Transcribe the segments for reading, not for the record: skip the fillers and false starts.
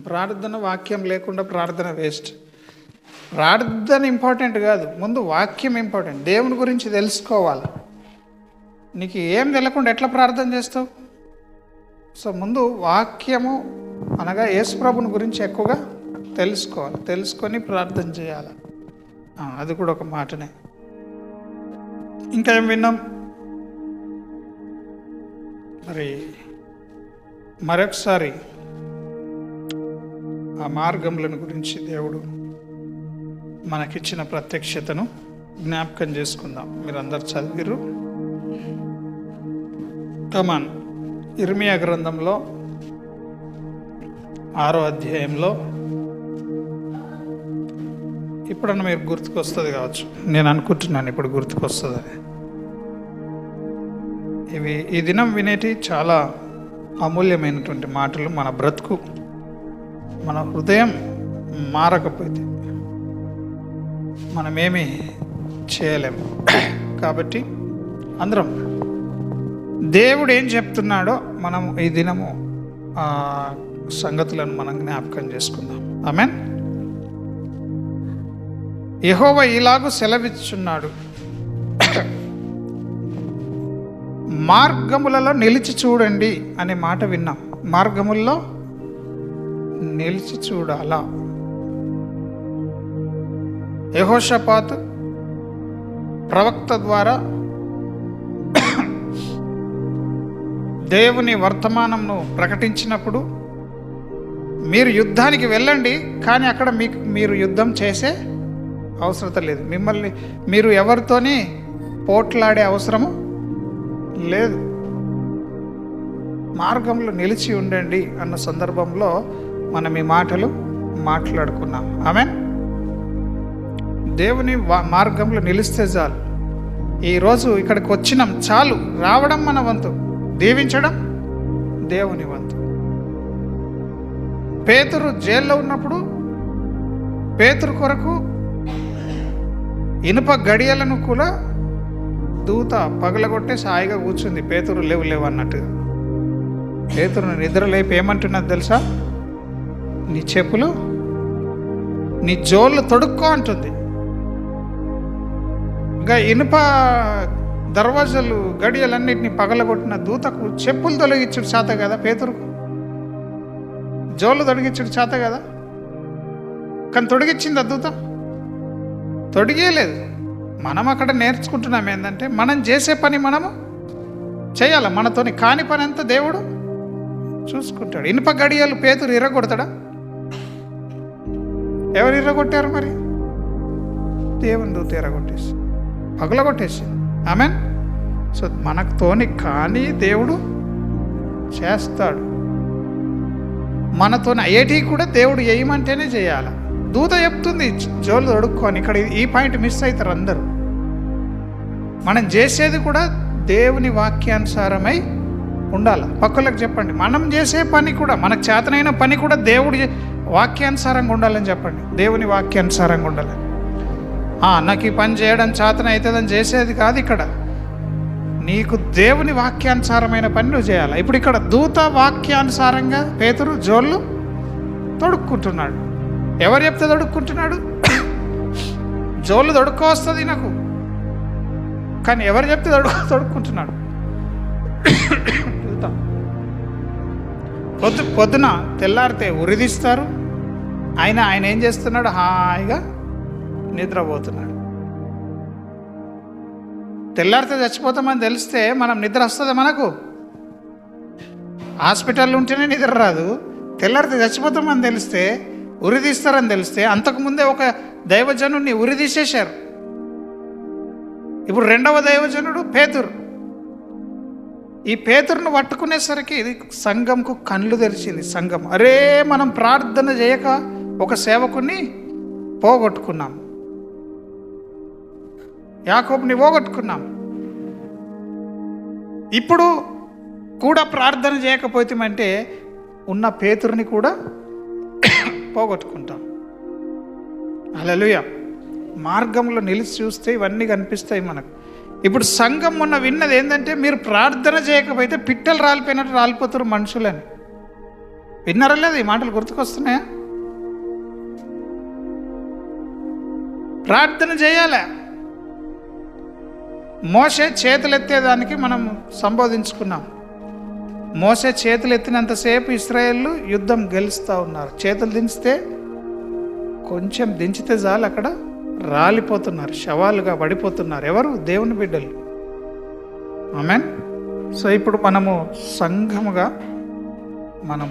ప్రార్థన వాక్యం లేకుండా ప్రార్థన వేస్ట్. ప్రార్థన ఇంపార్టెంట్ కాదు, ముందు వాక్యం ఇంపార్టెంట్. దేవుని గురించి తెలుసుకోవాలి. నీకు ఏం తెలియకుండా ఎట్లా ప్రార్థన చేస్తావు? సో ముందు వాక్యము అనగా యేసుప్రభుని గురించి ఎక్కువగా తెలుసుకోవాలి, తెలుసుకొని ప్రార్థన చేయాలి. అది కూడా ఒక మాటనే. ఇంకా ఏం విన్నాం? మరొకసారి ఆ మార్గములను గురించి దేవుడు మనకిచ్చిన ప్రత్యక్షతను జ్ఞాపకం చేసుకుందాం. మీరందరు చదివిరు. కమాన్. ఇర్మియా గ్రంథంలో 6వ అధ్యాయంలో ఇప్పుడన్నా మీరు గుర్తుకొస్తుంది కావచ్చు, నేను అనుకుంటున్నాను ఇప్పుడు గుర్తుకొస్తుందని. ఇవి ఈ దినం వినేటి చాలా అమూల్యమైనటువంటి మాటలు. మన బ్రతుకు, మన హృదయం మారకపోతే మనమేమీ చేయలేము. కాబట్టి అందరం దేవుడు ఏం చెప్తున్నాడో మనం ఈ దినము ఆ సంగతులను మనం జ్ఞాపకం చేసుకుందాం. ఆమేన్. యెహోవా ఇలాగూ సెలవిచ్చున్నాడు, మార్గములలో నిలిచి చూడండి అనే మాట విన్నాం. మార్గముల్లో నిలిచి చూడాలా? యెహోషాపాతు ప్రవక్త ద్వారా దేవుని వర్తమానంను ప్రకటించినప్పుడు, మీరు యుద్ధానికి వెళ్ళండి, కానీ అక్కడ మీరు యుద్ధం చేసే అవసరం లేదు. మీరు ఎవరితోని పోట్లాడే అవసరము లేదు. మార్గంలో నిలిచి ఉండండి అన్న సందర్భంలో మనం ఈ మాటలు మాట్లాడుకున్నాం. ఆమేన్. దేవుని మార్గంలో నిలిస్తే చాలు. ఈరోజు ఇక్కడికి వచ్చినాం చాలు. రావడం మన వంతు, దీవించడం దేవుని వంతు. పేతురు జైల్లో ఉన్నప్పుడు పేతురు కొరకు ఇనుప గడియలను కూడా దూత పగలగొట్టేసి హాయిగా కూర్చుంది. పేతురు లేవు అన్నట్టుగా. పేతురుని నిద్ర లేపి ఏమంటున్నది తెలుసా? నీ చెప్పులు, నీ జోళ్ళు తొడుక్కో అంటుంది. ఇంకా ఇనుప దర్వాజాలు గడియలన్నిటిని పగలగొట్టిన దూతకు చెప్పులు తొలగించుడు చేత కదా, పేతురుకు జోళ్ళు తొడిగించుడు చేత కదా. కానీ తొడిగించింది ఆ దూత? తొడిగేలేదు. మనం అక్కడ నేర్చుకుంటున్నాం ఏంటంటే, మనం చేసే పని మనము చేయాలి. మనతోని కాని పని అంతా దేవుడు చూసుకుంటాడు. ఇనుప గడియలు పేతురు ఇరగొడతాడా? ఎవరు ఇరగొట్టారు మరి? దేవుని దూత ఇరగొట్టేసి పగలగొట్టేసి. ఆమేన్. సో మనతోని కానీ దేవుడు చేస్తాడు. మనతోని అయ్యేటి కూడా దేవుడు చేయమంటేనే చేయాలి. దూత చెప్తుంది జోలు తొడుక్కొని. ఇక్కడ ఈ పాయింట్ మిస్ అవుతారు అందరూ. మనం చేసేది కూడా దేవుని వాక్యానుసారమై ఉండాలి. పక్కలకు చెప్పండి, మనం చేసే పని కూడా, మనకు చేతనైన పని కూడా దేవుడి వాక్యానుసారంగా ఉండాలని చెప్పండి. దేవుని వాక్యానుసారంగా ఉండాలి. నాకు ఈ పని చేయడం చేతన అవుతుందని చేసేది కాదు. ఇక్కడ నీకు దేవుని వాక్యానుసారమైన పని నువ్వు చేయాలి. ఇప్పుడు ఇక్కడ దూత వాక్యానుసారంగా పేతురు జోళ్ళు తొడుక్కుంటున్నాడు. ఎవరు చెప్తే తొడుక్కుంటున్నాడు? జోళ్ళు తొడుక్కో వస్తుంది నాకు, కానీ ఎవరు చెప్తే తొడుక్కుంటున్నాడు? పొద్దున తెల్లారితే ఉరిదిస్తారు. ఆయన ఏం చేస్తున్నాడు? హాయిగా నిద్రపోతున్నాడు. తెల్లారితే చచ్చిపోతామని తెలిస్తే మనం నిద్ర వస్తుంది మనకు? హాస్పిటల్లో ఉంటేనే నిద్ర రాదు. తెల్లారితే చచ్చిపోతామని తెలిస్తే, ఉరిదీస్తారని తెలిస్తే, అంతకుముందే ఒక దైవజనుడిని ఉరిదీసేశారు. ఇప్పుడు రెండవ దైవజనుడు పేతురు. ఈ పేతురును పట్టుకునేసరికి ఇది సంఘంకు కళ్ళు తెరిచింది. సంఘం, అరే మనం ప్రార్థన చేయక ఒక సేవకుని పోగొట్టుకున్నాం, యాకోబుని పోగొట్టుకున్నాం. ఇప్పుడు కూడా ప్రార్థన చేయకపోతామంటే ఉన్న పేతురుని కూడా పోగొట్టుకుంటాం. హల్లెలూయా. మార్గంలో నిలిచి చూస్తే ఇవన్నీ కనిపిస్తాయి మనకు. ఇప్పుడు సంఘం మొన్న విన్నది ఏంటంటే, మీరు ప్రార్థన చేయకపోతే పిట్టలు రాలిపోయినట్టు రాలిపోతారు మనుషులని. విన్నారా లేదు? ఈ మాటలు గుర్తుకొస్తున్నాయా? ప్రార్థన చేయాలి. మోషే చేతులెత్తేదానికి మనం సంబోధించుకున్నాం. మోసే చేతులు ఎత్తినంతసేపు ఇశ్రాయేలు యుద్ధం గెలుస్తూ ఉన్నారు. చేతులు దించితే, కొంచెం దించితే చాలు అక్కడ రాలిపోతున్నారు, శవాలుగా పడిపోతున్నారు. ఎవరు? దేవుని బిడ్డలు. ఆమేన్. సో ఇప్పుడు మనము సంఘముగా మనం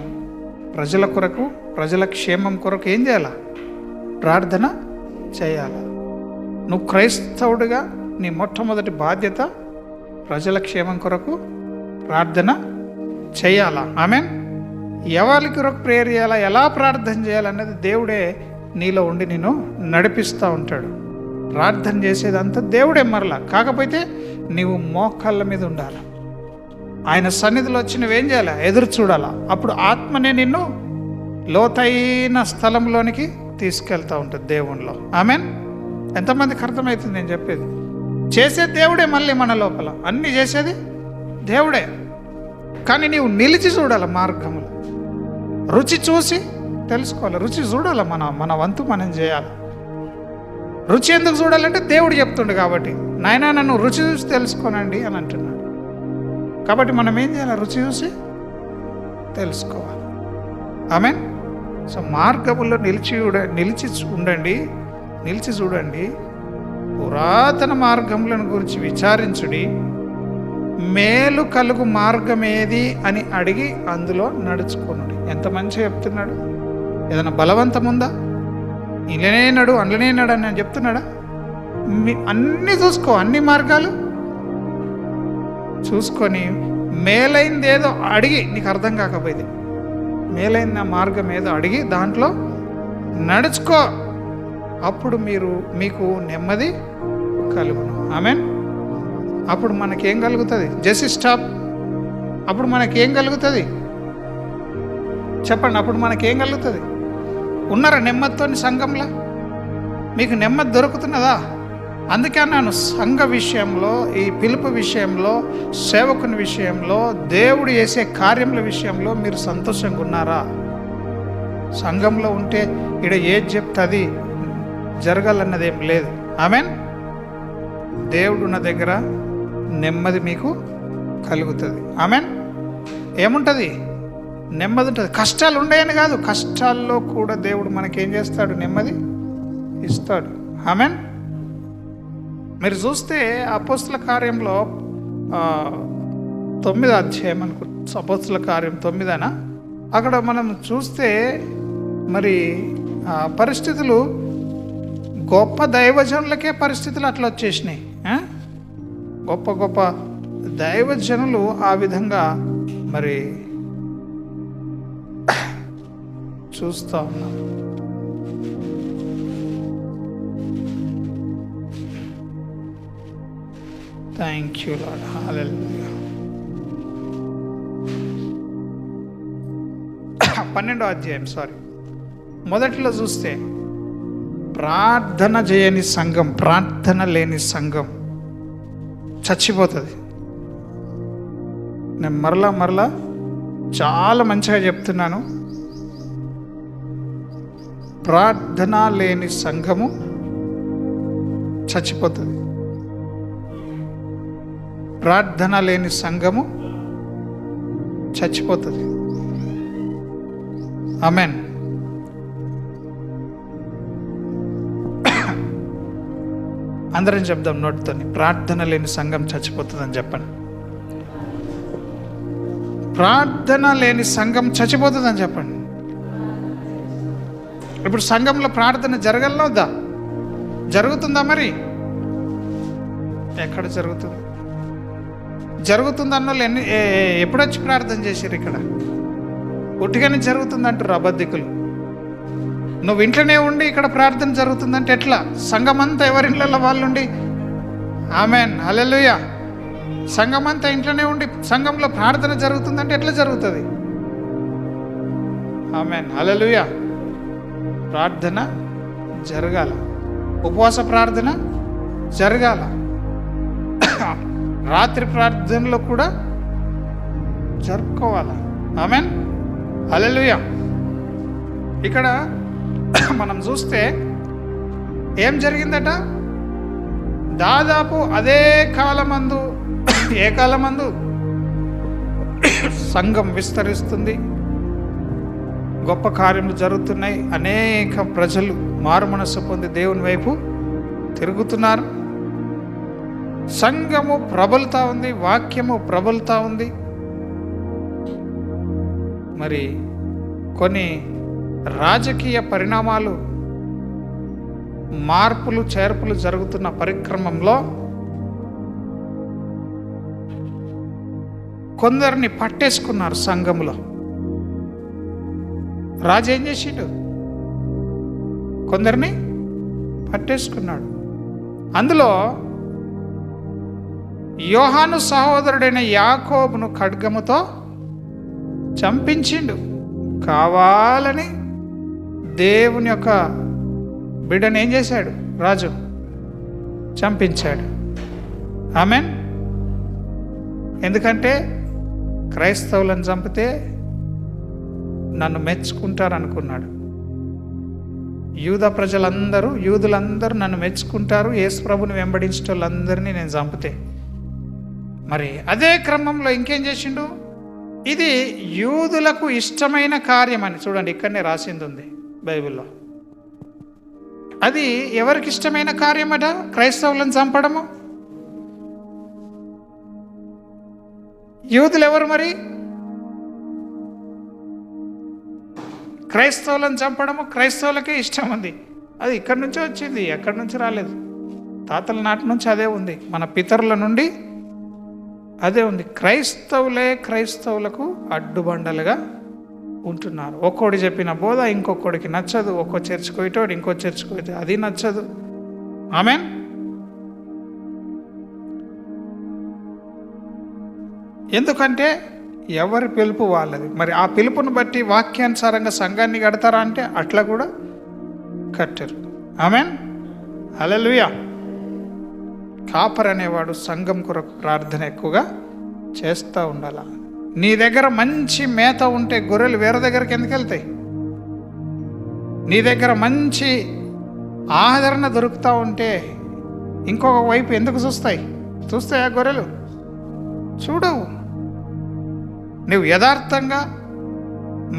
ప్రజల కొరకు, ప్రజల క్షేమం కొరకు ఏం చేయాలా? ప్రార్థన చేయాలా. నువ్వు క్రైస్తవుడిగా నీ మొట్టమొదటి బాధ్యత ప్రజల క్షేమం కొరకు ప్రార్థన చేయాలా. ఆమేన్. ఎవరి కొరకు ప్రేయర్ చేయాలా, ఎలా ప్రార్థన చేయాలన్నది దేవుడే నీలో ఉండి నేను నడిపిస్తూ ఉంటాడు. ప్రార్థన చేసేదంతా దేవుడే మరలా. కాకపోతే నీవు మోకాళ్ళ మీద ఉండాలి. ఆయన సన్నిధిలో వచ్చి నువ్వేం చేయాలా? ఎదురు చూడాలా. అప్పుడు ఆత్మనే నిన్ను లోతైన స్థలంలోనికి తీసుకెళ్తూ ఉంటుంది దేవునిలో. ఆమేన్. ఎంతమందికి అర్థమవుతుంది నేను చెప్పేది? చేసేది దేవుడే. మళ్ళీ మన లోపల అన్నీ చేసేది దేవుడే. కానీ నీవు నిలిచి చూడాలి మార్గములు. రుచి చూసి తెలుసుకోవాలి. రుచి చూడాలి. మన వంతు మనం చేయాలి. రుచి ఎందుకు చూడాలంటే దేవుడు చెప్తుండు కాబట్టి, నాయనా నన్ను రుచి చూసి తెలుసుకోనండి అని అంటున్నాడు. కాబట్టి మనం ఏం చేయాలి? రుచి చూసి తెలుసుకోవాలి. ఆమేన్. సో మార్గముల్లో నిలిచి చూడండి. పురాతన మార్గములను గురించి విచారించుడి. మేలు కలుగు మార్గం ఏది అని అడిగి అందులో నడుచుకోనుడి. ఎంత మంచిగా చెప్తున్నాడు. ఏదైనా బలవంతం ఉందా? ఇలానే నడు, అందులోనే నడు అని నేను చెప్తున్నాడా? అన్నీ చూసుకో, అన్ని మార్గాలు చూసుకొని మేలైంది ఏదో అడిగి, నీకు అర్థం కాకపోయింది మేలైన మార్గం ఏదో అడిగి దాంట్లో నడుచుకో. అప్పుడు మీకు నెమ్మది కలుగును. ఆమేన్. అప్పుడు మనకేం కలుగుతుంది? Just stop. అప్పుడు మనకేం కలుగుతుంది చెప్పండి? అప్పుడు మనకేం కలుగుతుంది? ఉన్నారా నెమ్మదితో సంఘంలో? మీకు నెమ్మది దొరుకుతున్నదా? అందుకే అన్నాను, సంఘ విషయంలో, ఈ పిలుపు విషయంలో, సేవకుని విషయంలో, దేవుడు చేసే కార్యముల విషయంలో మీరు సంతోషంగా ఉన్నారా? సంఘంలో ఉంటే ఇక్కడ ఏది చెప్తే అది జరగాలన్నది ఏం లేదు. ఆమేన్. దేవుడు ఉన్న దగ్గర నెమ్మది మీకు కలుగుతుంది. ఆమేన్. ఏముంటుంది? నెమ్మది ఉంటుంది. కష్టాలు ఉండేయని కాదు, కష్టాల్లో కూడా దేవుడు మనకేం చేస్తాడు? నెమ్మది ఇస్తాడు. ఆమేన్. మీరు చూస్తే అపోస్తుల కార్యంలో 9వ అధ్యాయం అపోస్తుల కార్యం 9 అక్కడ మనం చూస్తే మరి పరిస్థితులు, గొప్ప దైవజనులకే పరిస్థితులు అట్లా వచ్చేసినాయి. గొప్ప గొప్ప దైవజనులు ఆ విధంగా మరి చూస్తూ ఉన్నాం. Thank you lord. హల్లెలూయా. 12వ అధ్యాయం మొదట్లో చూస్తే ప్రార్థన చేయని సంఘం, ప్రార్థన లేని సంఘం చచ్చిపోతుంది. నేను మరలా చాలా మంచిగా చెప్తున్నాను. ప్రార్థన లేని సంఘము చచ్చిపోతుంది. ప్రార్థన లేని సంఘము చచ్చిపోతుంది. ఆమేన్. అందరం చెప్దాం నోటితోని, ప్రార్థన లేని సంఘం చచ్చిపోతుందని చెప్పండి. ప్రార్థన లేని సంఘం చచ్చిపోతుందని చెప్పండి. ఇప్పుడు సంఘంలో ప్రార్థన జరగలనా వద్దా? జరుగుతుందా? మరి ఎక్కడ జరుగుతుంది? జరుగుతుందన్న వాళ్ళు ఎప్పుడొచ్చి ప్రార్థన చేశారు? ఇక్కడ ఒట్టిగానే జరుగుతుందంటారు అబద్ధికులు. నువ్వు ఇంట్లోనే ఉండి ఇక్కడ ప్రార్థన జరుగుతుందంటే ఎట్లా? సంఘమంతా ఎవరింట్లలో వాళ్ళుండి, ఆమేన్ హల్లెలూయా, సంఘమంతా ఇంట్లోనే ఉండి సంఘంలో ప్రార్థన జరుగుతుందంటే ఎట్లా జరుగుతుంది? ఆమేన్ హల్లెలూయా. ప్రార్థన జరగాల, ఉపవాస ప్రార్థన జరగాల, రాత్రి ప్రార్థనలో కూడా జరుపుకోవాలి. ఆమేన్. హల్లెలూయా. ఇక్కడ మనం చూస్తే ఏం జరిగిందట? దాదాపు అదే కాలమందు, ఏ కాలమందు సంఘం విస్తరిస్తుంది, గొప్ప కార్యములు జరుగుతున్నాయి, అనేక ప్రజలు మారు మనస్సు పొంది దేవుని వైపు తిరుగుతున్నారు, సంఘము ప్రబలుతా ఉంది, వాక్యము ప్రబలుతా ఉంది. మరి కొన్ని రాజకీయ పరిణామాలు, మార్పులు చేర్పులు జరుగుతున్న పరిక్రమంలో కొందరిని పట్టేసుకున్నారు సంఘములో. రాజు ఏం చేసిండు? కొందరిని పట్టేసుకున్నాడు. అందులో యోహాను సహోదరుడైన యాకోబును ఖడ్గముతో చంపించిండు. కావాలని దేవుని యొక్క బిడ్డను ఏం చేశాడు? రాజు చంపించాడు. ఆమెన్. ఎందుకంటే క్రైస్తవులను చంపితే నన్ను మెచ్చుకుంటారు అనుకున్నాడు. యూదులందరూ నన్ను మెచ్చుకుంటారు, యేసు ప్రభుని వెంబడించే వాళ్ళందరినీ నేను చంపితే. మరి అదే క్రమంలో ఇంకేం చేసిండు? ఇది యూదులకు ఇష్టమైన కార్యం అని చూడండి, ఇక్కడనే రాసింది ఉంది బైబిల్లో. అది ఎవరికి ఇష్టమైన కార్యమట? క్రైస్తవులను చంపడము. యూదులు ఎవరు మరి? క్రైస్తవులను చంపడము క్రైస్తవులకే ఇష్టం ఉంది. అది ఇక్కడి నుంచే వచ్చింది, ఎక్కడి నుంచి రాలేదు. తాతల నాటి నుంచి అదే ఉంది, మన పితరుల నుండి అదే ఉంది. క్రైస్తవులకు అడ్డుబండలుగా ఉంటున్నారు. ఒక్కోడి చెప్పిన బోధ ఇంకొకడికి నచ్చదు, ఒక్కో చర్చికి పోయేటోడు ఇంకో చర్చికి పోతే అది నచ్చదు. ఆమెన్. ఎందుకంటే ఎవరి పిలుపు వాళ్ళది. మరి ఆ పిలుపుని బట్టి వాక్యానుసారంగా సంఘాన్ని కడతారా అంటే అట్లా కూడా కట్టరు. ఆమెన్. హల్లెలూయా. కాపర్ అనేవాడు సంఘం కొరకు ప్రార్థన ఎక్కువగా చేస్తూ ఉండాల. నీ దగ్గర మంచి మేత ఉంటే గొర్రెలు వేరే దగ్గరికి ఎందుకు వెళ్తాయి? నీ దగ్గర మంచి ఆదరణ దొరుకుతూ ఉంటే ఇంకొక వైపు ఎందుకు చూస్తాయా గొర్రెలు? చూడవు. నువ్వు యథార్థంగా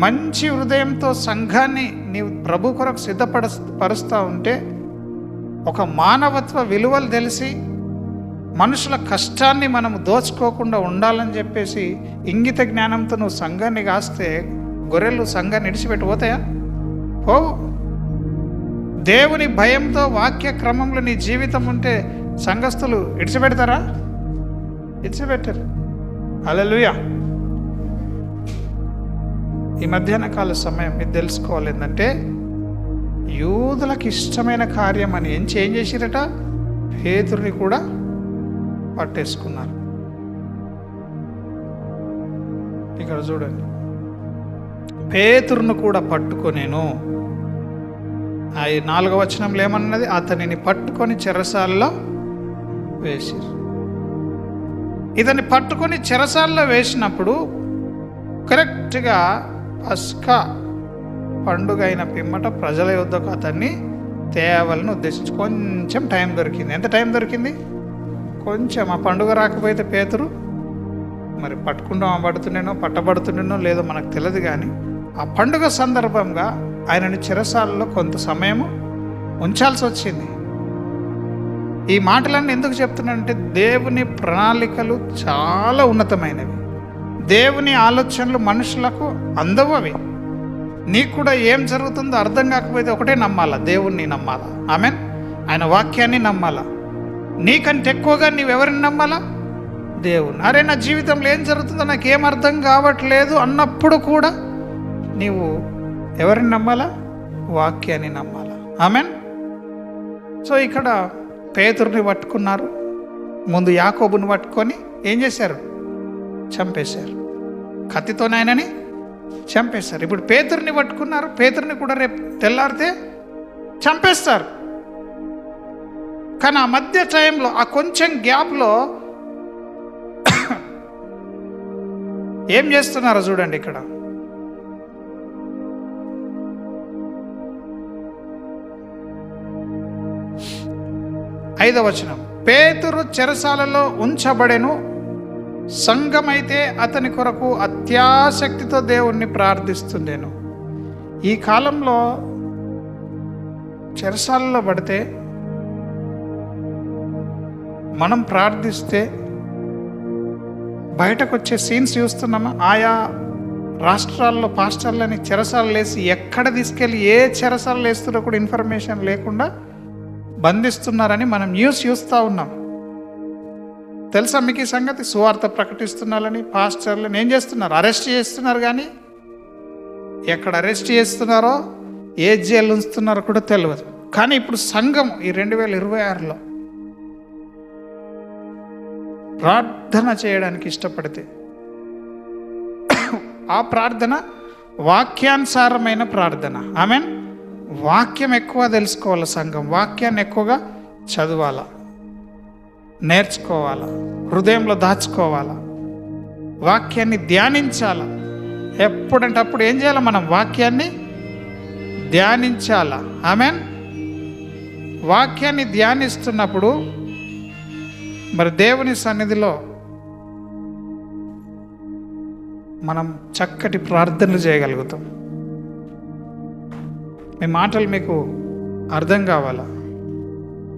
మంచి హృదయంతో సంఘాన్ని నీవు ప్రభు కొరకు సిద్ధపరుస్తూ ఉంటే, ఒక మానవత్వ విలువలు తెలిసి మనుషుల కష్టాన్ని మనం దోచుకోకుండా ఉండాలని చెప్పేసి ఇంగిత జ్ఞానంతో నువ్వు సంఘాన్ని కాస్తే గొర్రెలు సంఘాన్ని విడిచిపెట్టి పోతాయా? పోవు. దేవుని భయంతో వాక్య క్రమంలో నీ జీవితం ఉంటే సంఘస్థులు విడిచిపెడతారా? విడిచిపెట్టరు. హల్లెలూయా. ఈ మధ్యాహ్న కాల సమయం మీరు తెలుసుకోవాలి ఏంటంటే, యూదులకు ఇష్టమైన కార్యం అని ఏం చేసిరట? పేతురుని కూడా పట్టేసుకున్నారు. ఇక్కడ చూడండి, పేతురును కూడా పట్టుకొనేను. ఆ 4వ వచనంలో ఏమన్నది? అతనిని పట్టుకొని చెరసాలలో వేసిరు. ఇతన్ని పట్టుకొని చెరసాలలో వేసినప్పుడు కరెక్ట్గా పస్కా పండుగ అయిన పిమ్మట ప్రజల యొద్దకు అతన్ని తేవాలని ఉద్దేశించి కొంచెం టైం దొరికింది. ఎంత టైం దొరికింది? కొంచెం. ఆ పండుగ రాకపోతే పేతురు మరి పట్టబడుతుండేనో లేదో మనకు తెలియదు, కానీ ఆ పండుగ సందర్భంగా ఆయనని చెరసాలలో కొంత సమయము ఉంచాల్సి వచ్చింది. ఈ మాటలన్నీ ఎందుకు చెప్తున్నానంటే, దేవుని ప్రణాళికలు చాలా ఉన్నతమైనవి. దేవుని ఆలోచనలు మనుషులకు అందవు. అవి నీకు కూడా ఏం జరుగుతుందో అర్థం కాకపోతే ఒకటే నమ్మాలా, దేవుణ్ణి నమ్మాలా. ఆమెన్. ఆయన వాక్యాన్ని నమ్మాలా. నీకంటే ఎక్కువగా నీవెవరిని నమ్మాలా? దేవుని. అరే, నా జీవితంలో ఏం జరుగుతుందో నాకేం అర్థం కావట్లేదు అన్నప్పుడు కూడా నీవు ఎవరిని నమ్మాలా? వాక్యాన్ని నమ్మాలా. ఆమెన్. సో ఇక్కడ పేతురుని పట్టుకున్నారు. ముందు యాకోబుని పట్టుకొని ఏం చేశారు? చంపేశారు. కత్తితోనే ఆయనని చంపేశారు. ఇప్పుడు పేతురుని పట్టుకున్నారు. పేతురుని కూడా రేపు తెల్లారితే చంపేస్తారు. కానీ ఆ మధ్య టైంలో, ఆ కొంచెం గ్యాప్లో ఏం చేస్తున్నారో చూడండి. ఇక్కడ 5వ వచనం, పేతురు చెరసాలలో ఉంచబడెను, సంఘమైతే అతని కొరకు అత్యాసక్తితో దేవుణ్ణి ప్రార్థిస్తుండేను. ఈ కాలంలో చెరసాలలో పడితే మనం ప్రార్థిస్తే బయటకు వచ్చే సీన్స్ చూస్తున్నామా? ఆయా రాష్ట్రాల్లో పాస్టర్లని చెరసాలు వేసి ఎక్కడ తీసుకెళ్ళి ఏ చెరసాలు వేస్తున్నారో కూడా ఇన్ఫర్మేషన్ లేకుండా బంధిస్తున్నారని మనం న్యూస్ చూస్తూ ఉన్నాం. తెలుసా మీకు ఈ సంగతి? సువార్త ప్రకటిస్తున్నారని పాస్టర్లను ఏం చేస్తున్నారు? అరెస్ట్ చేస్తున్నారు. కానీ ఎక్కడ అరెస్ట్ చేస్తున్నారో ఏ జైలు ఉంచుతున్నారో కూడా తెలియదు. కానీ ఇప్పుడు సంఘం ఈ 2026లో ప్రార్థన చేయడానికి ఇష్టపడితే ఆ ప్రార్థన వాక్యానుసారమైన ప్రార్థన. ఆమెన్. వాక్యం ఎక్కువ తెలుసుకోవాలి. సంఘం వాక్యాన్ని ఎక్కువగా చదవాలా, నేర్చుకోవాలా, హృదయంలో దాచుకోవాలా, వాక్యాన్ని ధ్యానించాలా. ఎప్పుడంటే అప్పుడు ఏం చేయాలి? మనం వాక్యాన్ని ధ్యానించాలా. ఆమెన్. వాక్యాన్ని ధ్యానిస్తున్నప్పుడు మరి దేవుని సన్నిధిలో మనం చక్కటి ప్రార్థనలు చేయగలుగుతాం. ఈ మాటలు మీకు అర్థం కావాలా?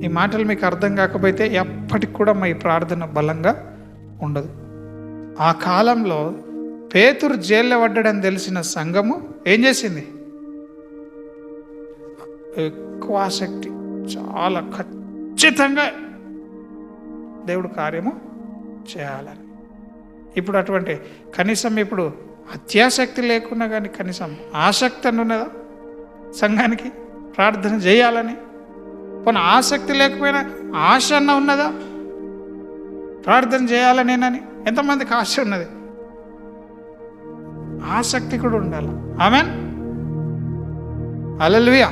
ఈ మాటలు మీకు అర్థం కాకపోతే ఎప్పటికి కూడా మీ ప్రార్థన బలంగా ఉండదు. ఆ కాలంలో పేతురు జైల్లో పడ్డాడని తెలిసిన సంఘము ఏం చేసింది? ఎక్కువ ఆసక్తి, చాలా ఖచ్చితంగా దేవుడు కార్యము చేయాలని. ఇప్పుడు అటువంటి కనీసం ఇప్పుడు అత్యాసక్తి లేకున్నా కానీ కనీసం ఆసక్తి అని ఉన్నదా సంఘానికి ప్రార్థన చేయాలని? పోనీ ఆసక్తి లేకపోయినా ఆశ అన్న ఉన్నదా ప్రార్థన చేయాలనేనని? ఎంతమందికి ఆశ ఉన్నది? ఆసక్తి కూడా ఉండాలి. ఆమెన్. హల్లెలూయా.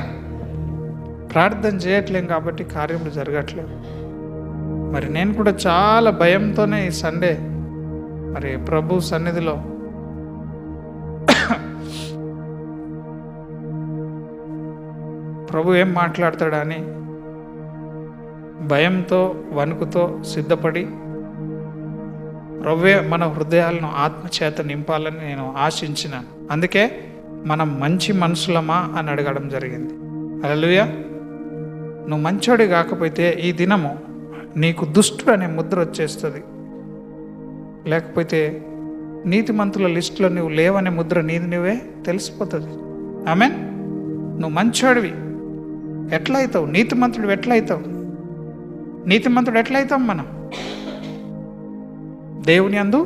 ప్రార్థన చేయట్లేం కాబట్టి కార్యములు జరగట్లేదు. మరి నేను కూడా చాలా భయంతోనే ఈ సండే మరి ప్రభు సన్నిధిలో ప్రభు ఏం మాట్లాడతాడని భయంతో వణుకుతో సిద్ధపడి ప్రభువే మన హృదయాలను ఆత్మచేత నింపాలని నేను ఆశించినాను. అందుకే మనం మంచి మనుషులమా అని అడగడం జరిగింది. హల్లెలూయా. నువ్వు మంచోడి కాకపోతే ఈ దినము నీకు దుష్టుడు అనే ముద్ర వచ్చేస్తుంది. లేకపోతే నీతిమంతుల లిస్టులో నువ్వు లేవనే ముద్ర నీది నువ్వే తెలిసిపోతుంది. ఆమెన్. నువ్వు మంచోడివి ఎట్లయితావు? నీతిమంతుడు ఎట్లయితావు? నీతిమంతుడు ఎట్లయితాం? మనం దేవుని యందు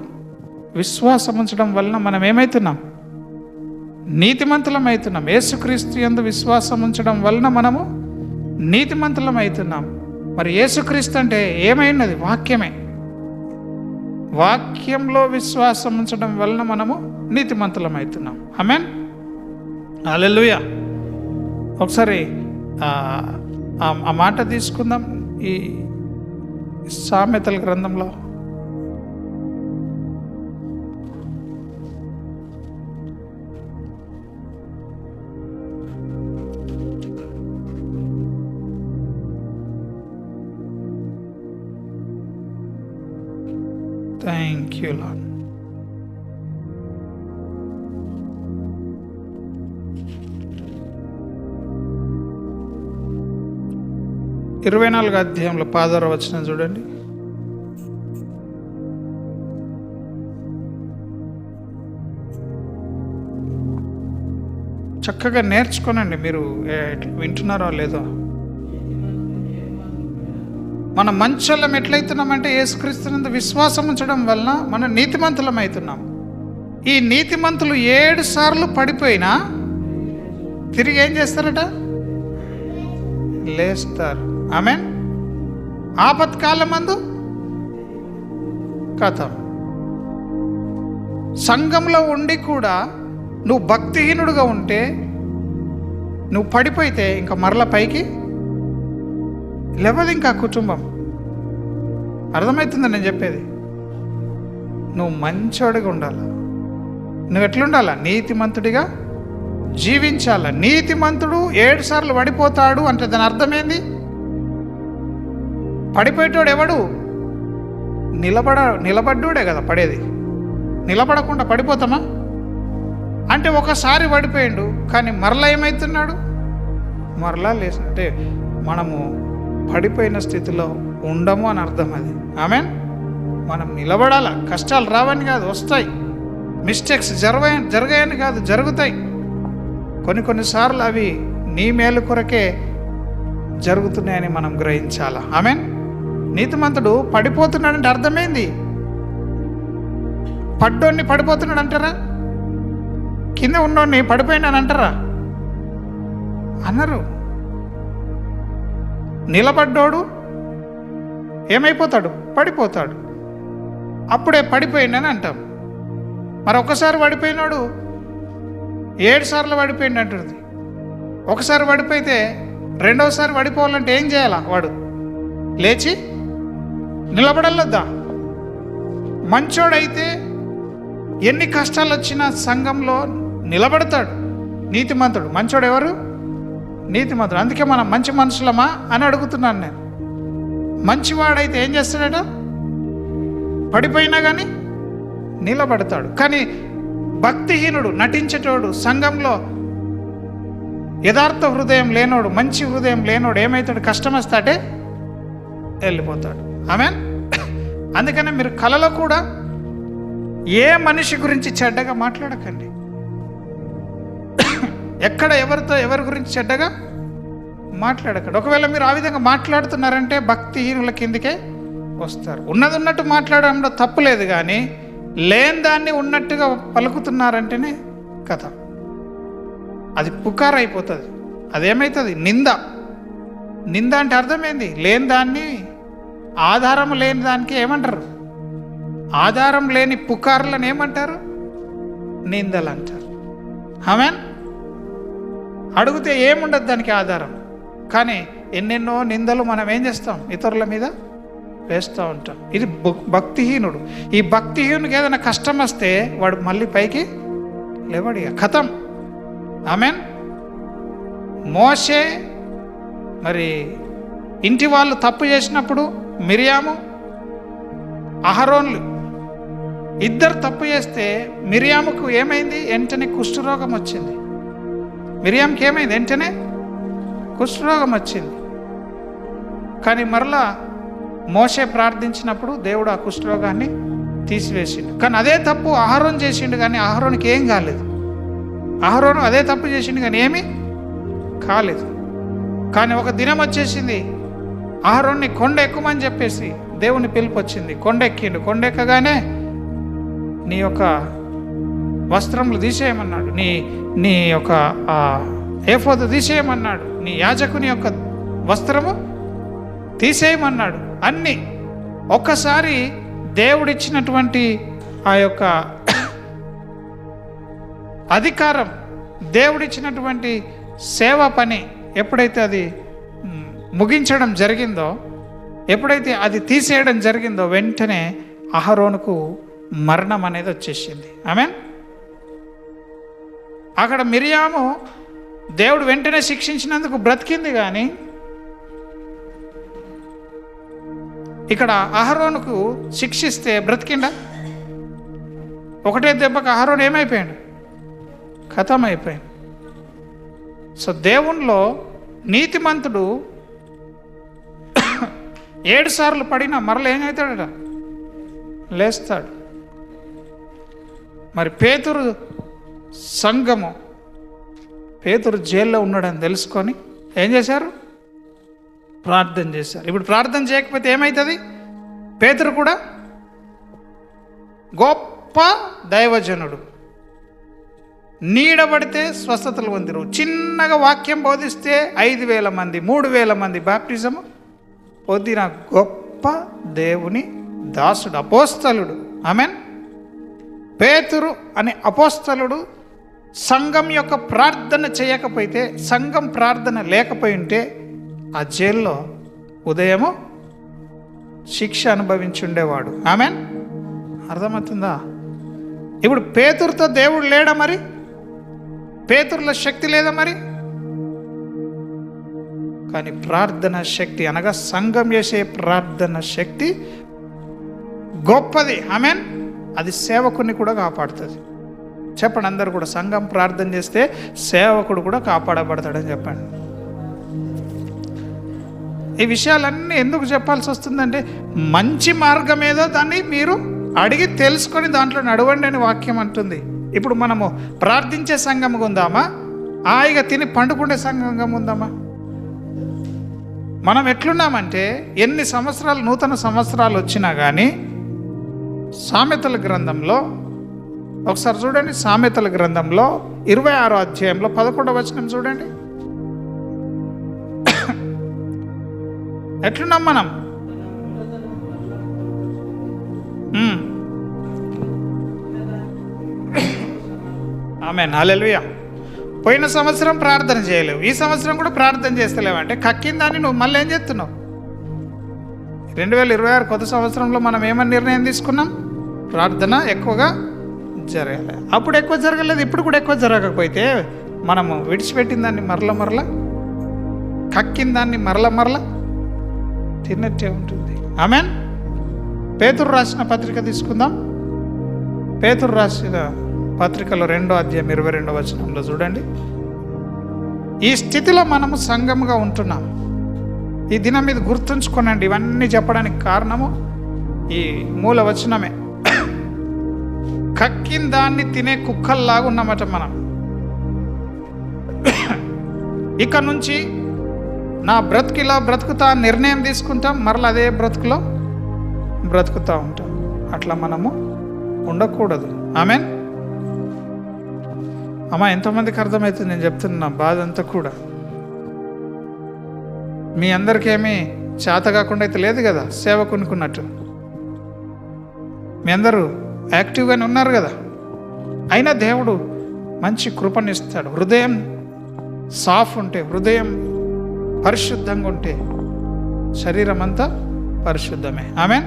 విశ్వాసం ఉంచడం వలన మనం ఏమవుతున్నాం? నీతిమంతులం అవుతున్నాం. యేసుక్రీస్తు యందు విశ్వాసం ఉంచడం వలన మనము నీతిమంతులం అవుతున్నాం. మరి యేసుక్రీస్తు అంటే ఏమైనది? వాక్యమే. వాక్యంలో విశ్వాసం ఉంచడం వలన మనము నీతిమంతులం అవుతున్నాం. ఆమేన్. హల్లెలూయా. ఒకసారి ఆ మాట తీసుకుందాం. ఈ సామెతల గ్రంథంలో థ్యాంక్ యూ లార్డ్. ఇరవై 24వ అధ్యాయంలో 16వ వచనం చూడండి. చక్కగా నేర్చుకోనండి. మీరు వింటున్నారో లేదో? మన మంచోళ్ళం ఎట్లయితున్నామంటే యేసుక్రీస్తునందు విశ్వాసం ఉంచడం వలన మనం నీతిమంతులం అవుతున్నాం. ఈ నీతిమంతులు 7 సార్లు పడిపోయినా తిరిగి ఏం చేస్తారట? లేస్తారు. ఆమేన్. ఆపత్కాలమందు కథం. సంఘంలో ఉండి కూడా నువ్వు భక్తిహీనుడుగా ఉంటే, నువ్వు పడిపోయితే ఇంకా మరల పైకి లేవదు ఇంకా కుటుంబం. అర్థమవుతుందా నేను చెప్పేది? నువ్వు మంచోడిగా ఉండాలా. నువ్వు ఎట్లుండాలా? నీతిమంతుడిగా జీవించాల. నీతిమంతుడు 7 సార్లు పడిపోతాడు అంటే దాని అర్థం ఏంది? పడిపోయేటోడు ఎవడు? నిలబడ్డోడే కదా పడేది. నిలబడకుండా పడిపోతామా? అంటే ఒకసారి పడిపోయిండు, కానీ మరలా ఏమవుతున్నాడు? మరలా లేచి. అంటే మనము పడిపోయిన స్థితిలో ఉండము అని అర్థం. అది ఆమేన్. మనం నిలబడాల. కష్టాలు రావని కాదు, వస్తాయి. మిస్టేక్స్ జరగాయని కాదు, జరుగుతాయి. కొన్నిసార్లు అవి నీ మేలు కొరకే జరుగుతున్నాయని మనం గ్రహించాలా. ఆమేన్. నీతిమంతుడు పడిపోతున్నాడంటే అర్థమైంది. పడ్డోన్ని పడిపోతున్నాడు అంటారా? కింద ఉన్నోడిని పడిపోయినాను అంటారా? అన్నారు. నిలబడ్డోడు ఏమైపోతాడు? పడిపోతాడు. అప్పుడే పడిపోయిందని అంటాం. మరి ఒకసారి పడిపోయినాడు 7 సార్లు పడిపోయింది అంటుంది. ఒకసారి పడిపోయితే రెండవసారి పడిపోవాలంటే ఏం చేయాలా? వాడు లేచి నిలబడలేదా? మంచోడైతే ఎన్ని కష్టాలు వచ్చినా సంఘంలో నిలబడతాడు. నీతిమంతుడు. మంచోడు ఎవరు? నీతిమంతుడు. అందుకే మనం మంచి మనుషులమా అని అడుగుతున్నాను నేను. మంచివాడైతే ఏం చేస్తాడట? పడిపోయినా కానీ నిలబడతాడు. కానీ భక్తిహీనుడు, నటించేటోడు, సంఘంలో యథార్థ హృదయం లేనోడు, మంచి హృదయం లేనోడు ఏమవుతాడు? కష్టం వస్తాడే వెళ్ళిపోతాడు. ఆమేన్. అందుకనే మీరు కలలో కూడా ఏ మనిషి గురించి చెడ్డగా మాట్లాడకండి. ఎక్కడ ఎవరి గురించి చెడ్డగా మాట్లాడకండి. ఒకవేళ మీరు ఆ విధంగా మాట్లాడుతున్నారంటే భక్తిహీనుల కిందకే వస్తారు. ఉన్నది ఉన్నట్టు మాట్లాడడంలో తప్పులేదు, కానీ లేని దాన్ని ఉన్నట్టుగా పలుకుతున్నారంటేనే కథ. అది పుకారు అయిపోతుంది. అదేమవుతుంది? నింద అంటే అర్థమైంది. లేని దాన్ని, ఆధారం లేని దానికి ఏమంటారు? ఆధారం లేని పుకార్లను ఏమంటారు? నిందలు అంటారు. ఆమేన్. అడిగితే ఏముండదు దానికి ఆధారం. కానీ ఎన్నెన్నో నిందలు మనం ఏం చేస్తాం? ఇతరుల మీద వేస్తూ ఉంటాం. ఇది భక్తిహీనుడు. ఈ భక్తిహీనుడికి ఏదైనా కష్టం వస్తే వాడు మళ్ళీ పైకి లేవడిగా కథం. ఆమేన్. మోషే మరి ఇంటి వాళ్ళు తప్పు చేసినప్పుడు మిరియాము, అహరోన్లు ఇద్దరు తప్పు చేస్తే మిరియాముకు ఏమైంది? వెంటనే కుష్ఠరోగం వచ్చింది. మిరియాముకి ఏమైంది? వెంటనే కుష్ఠరోగం వచ్చింది. కానీ మరలా మోషే ప్రార్థించినప్పుడు దేవుడు ఆ కుష్ఠరోగాన్ని తీసివేసిండు. కానీ అదే తప్పు అహరోను చేసిండు, కానీ అహరోనుకి ఏం కాలేదు. అహరోను అదే తప్పు చేసిండు, కానీ ఏమీ కాలేదు. కానీ ఒక దినం వచ్చేసింది, అహరోన్ని కొండ ఎక్కుమని చెప్పేసి దేవుని పిలుపు వచ్చింది. కొండ ఎక్కిండు. కొండ ఎక్కగానే నీ యొక్క వస్త్రములు తీసేయమన్నాడు, నీ యొక్క ఏఫోదు తీసేయమన్నాడు, నీ యాజకుని యొక్క వస్త్రము తీసేయమన్నాడు. అన్నీ ఒక్కసారి దేవుడిచ్చినటువంటి ఆ యొక్క అధికారం, దేవుడిచ్చినటువంటి సేవ పని ఎప్పుడైతే అది ముగించడం జరిగిందో, ఎప్పుడైతే అది తీసేయడం జరిగిందో, వెంటనే అహరోనుకు మరణం అనేది వచ్చేసింది. ఆమేన్. అక్కడ మిరియాము దేవుడు వెంటనే శిక్షించినందుకు బ్రతికింది, కానీ ఇక్కడ అహరోనుకు శిక్షిస్తే బ్రతికిండా? ఒకటే దెబ్బకు అహరోను ఏమైపోయాడు? ఖతం అయిపోయాడు. సో దేవునిలో నీతిమంతుడు 7 సార్లు పడినా మరలా ఏమవుతాడట? లేస్తాడు. మరి పేతురు సంఘము, పేతురు జైల్లో ఉన్నాడని తెలుసుకొని ఏం చేశారు? ప్రార్థన చేశారు. ఇప్పుడు ప్రార్థన చేయకపోతే ఏమవుతుంది? పేతురు కూడా గొప్ప దైవజనుడు, నీడబడితే స్వస్థతలు పొందిరు. చిన్నగా వాక్యం బోధిస్తే 5,000 మంది 3,000 మంది బాప్టిజము పొందిన గొప్ప దేవుని దాసుడు, అపోస్తలుడు. ఆమేన్. పేతురు అనే అపోస్తలుడు సంఘం యొక్క ప్రార్థన చేయకపోతే, సంఘం ప్రార్థన లేకపోయి ఉంటే ఆ జైల్లో ఉదయము శిక్ష అనుభవించుండేవాడు. ఆమేన్. అర్థమవుతుందా? ఇప్పుడు పేతురుతో దేవుడు లేడా? మరి పేతురులో శక్తి లేదా? మరి కానీ ప్రార్థన శక్తి అనగా సంఘం చేసే ప్రార్థన శక్తి గొప్పది. ఆమేన్. అది సేవకుని కూడా కాపాడుతుంది. చెప్పండి అందరు కూడా, సంఘం ప్రార్థన చేస్తే సేవకుడు కూడా కాపాడబడతాడని చెప్పండి. ఈ విషయాలన్నీ ఎందుకు చెప్పాల్సి వస్తుందంటే, మంచి మార్గం ఏదో దాన్ని మీరు అడిగి తెలుసుకొని దాంట్లో నడవండి అని వాక్యం అంటుంది. ఇప్పుడు మనము ప్రార్థించే సంఘంగా ఉందామా, హాయిగా తిని పండుకునే సంఘంగా ఉందామా? మనం ఎట్లున్నామంటే, ఎన్ని సంవత్సరాలు నూతన సంవత్సరాలు వచ్చినా కానీ సామెతల గ్రంథంలో ఒకసారి చూడండి. సామెతల గ్రంథంలో 26వ అధ్యాయంలో 11వ వచనం చూడండి. ఎట్లున్నాం మనం? ఆమేన్, హల్లెలూయా. పోయిన సంవత్సరం ప్రార్థన చేయలేవు, ఈ సంవత్సరం కూడా ప్రార్థన చేస్తలేవు అంటే కక్కిందాన్ని నువ్వు మళ్ళీ ఏం చేస్తున్నావు? 2026 కొత్త సంవత్సరంలో మనం ఏమని నిర్ణయం తీసుకున్నాం? ప్రార్థన ఎక్కువగా జరగాలి. అప్పుడు ఎక్కువ జరగలేదు, ఇప్పుడు కూడా ఎక్కువ జరగకపోతే మనము విడిచిపెట్టిన దాన్ని మరల కక్కిన దాన్ని మరల తిన్నట్టే ఉంటుంది. ఆమేన్. పేతురు రాసిన పత్రిక తీసుకుందాం. పేతురు రాసిన పత్రికలో 2వ అధ్యాయం 22వ వచనంలో చూడండి. ఈ స్థితిలో మనము సంఘముగా ఉంటున్నాం. ఈ దినం మీద గుర్తుంచుకోనండి. ఇవన్నీ చెప్పడానికి కారణము ఈ మూల వచనమే. కక్కిన దాన్ని తినే కుక్కల్లాగా ఉన్నామట మనం. ఇక నుంచి నా బ్రతుకిలా బ్రతుకుతా నిర్ణయం తీసుకుంటాం, మరలా అదే బ్రతుకులో బ్రతుకుతూ ఉంటాం. అట్లా మనము ఉండకూడదు. ఆమేన్. అమ్మా, ఎంతమందికి అర్థమవుతుంది నేను చెప్తున్నా బాధ అంతా కూడా? మీ అందరికేమీ చేత కాకుండా అయితే లేదు కదా సేవకునుకున్నట్టు. మీ అందరూ యాక్టివ్గానే ఉన్నారు కదా. అయినా దేవుడు మంచి కృపనిస్తాడు. హృదయం సాఫ్ ఉంటే, హృదయం పరిశుద్ధంగా ఉంటే శరీరం అంతా పరిశుద్ధమే. ఆమేన్.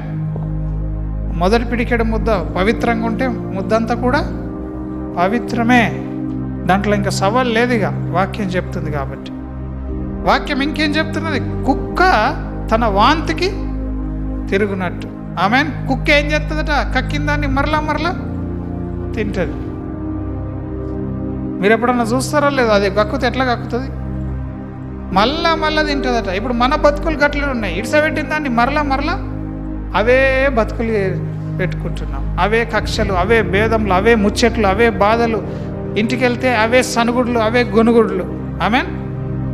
మొదటి పిడికెడు ముద్ద పవిత్రంగా ఉంటే ముద్దంతా కూడా పవిత్రమే. దాంట్లో ఇంకా సవాల్ లేదు. ఇక వాక్యం చెప్తుంది కాబట్టి. వాక్యం ఇంకేం చెప్తున్నది? కుక్క తన వాంతికి తిరుగునట్టు. ఆమేన్. కుక్క ఏం చేస్తుందట? కక్కిన దాన్ని మరలా తింటుంది. మీరు ఎప్పుడన్నా చూస్తారా లేదు? అది కక్కుతే ఎట్లా కక్కుతుంది? మళ్ళా తింటుందట. ఇప్పుడు మన బతుకులు గట్లే ఉన్నాయి. ఇడిసబెట్టిన దాన్ని మరలా అవే బతుకులు పెట్టుకుంటున్నాం. అవే కక్షలు, అవే భేదములు, అవే ముచ్చట్లు, అవే బాధలు. ఇంటికి వెళ్తే అవే సనుగుడులు, అవే గొనుగుడులు. ఆమేన్.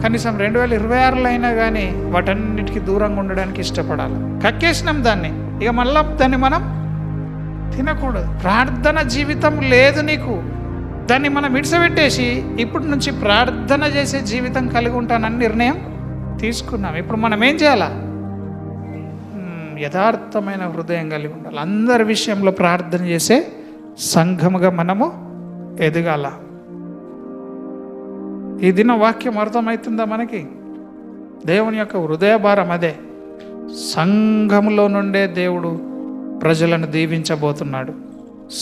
కనీసం 2026లో అయినా కానీ వాటన్నిటికీ దూరంగా ఉండడానికి ఇష్టపడాలి. కక్కేసినాం దాన్ని, ఇక మళ్ళా దాన్ని మనం తినకూడదు. ప్రార్థన జీవితం లేదు నీకు. దాన్ని మనం విడిచిపెట్టేసి ఇప్పటి నుంచి ప్రార్థన చేసే జీవితం కలిగి ఉంటానని నిర్ణయం తీసుకున్నాం. ఇప్పుడు మనం ఏం చేయాలా? యథార్థమైన హృదయం కలిగి ఉండాలి. అందరి విషయంలో ప్రార్థన చేసే సంఘముగా మనము ఎదగాల. ఈ దిన వాక్యం అర్థమవుతుందా మనకి? దేవుని యొక్క హృదయ భారం అదే. సంఘములో నుండే దేవుడు ప్రజలను దీవించబోతున్నాడు.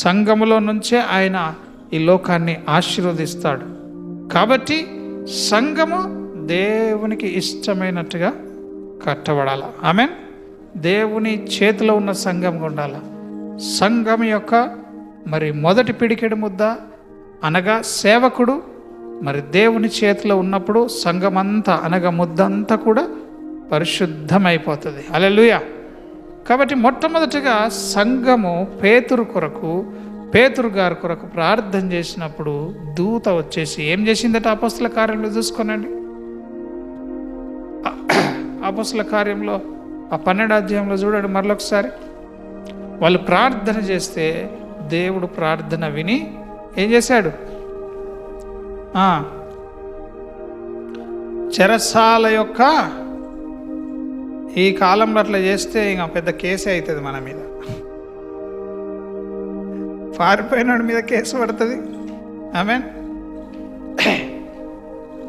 సంఘములో నుంచే ఆయన ఈ లోకాన్ని ఆశీర్వదిస్తాడు. కాబట్టి సంఘము దేవునికి ఇష్టమైనట్టుగా కట్టబడాలి. ఆమేన్. దేవుని చేతిలో ఉన్న సంఘంగా ఉండాలి. సంఘం యొక్క మొదటి పిడికెడు ముద్ద అనగా సేవకుడు దేవుని చేతిలో ఉన్నప్పుడు సంఘమంతా అనగా ముద్దంతా కూడా పరిశుద్ధమైపోతుంది. హల్లెలూయా. కాబట్టి మొట్టమొదటిగా సంఘము పేతురు గారి కొరకు ప్రార్థన చేసినప్పుడు దూత వచ్చేసి ఏం చేసిందట? అపోస్తల కార్యంలో చూసుకోనండి. అపోస్తల కార్యంలో 12వ అధ్యాయంలో చూడండి మరొకసారి. వాళ్ళు ప్రార్థన చేస్తే దేవుడు ప్రార్థన విని ఏం చేశాడు? చెరసాల యొక్క ఈ కాలంలో అట్లా చేస్తే ఇంకా పెద్ద కేసే అవుతుంది మన మీద. పారిపోయినోడి మీద కేసు పడుతుంది. ఆమేన్.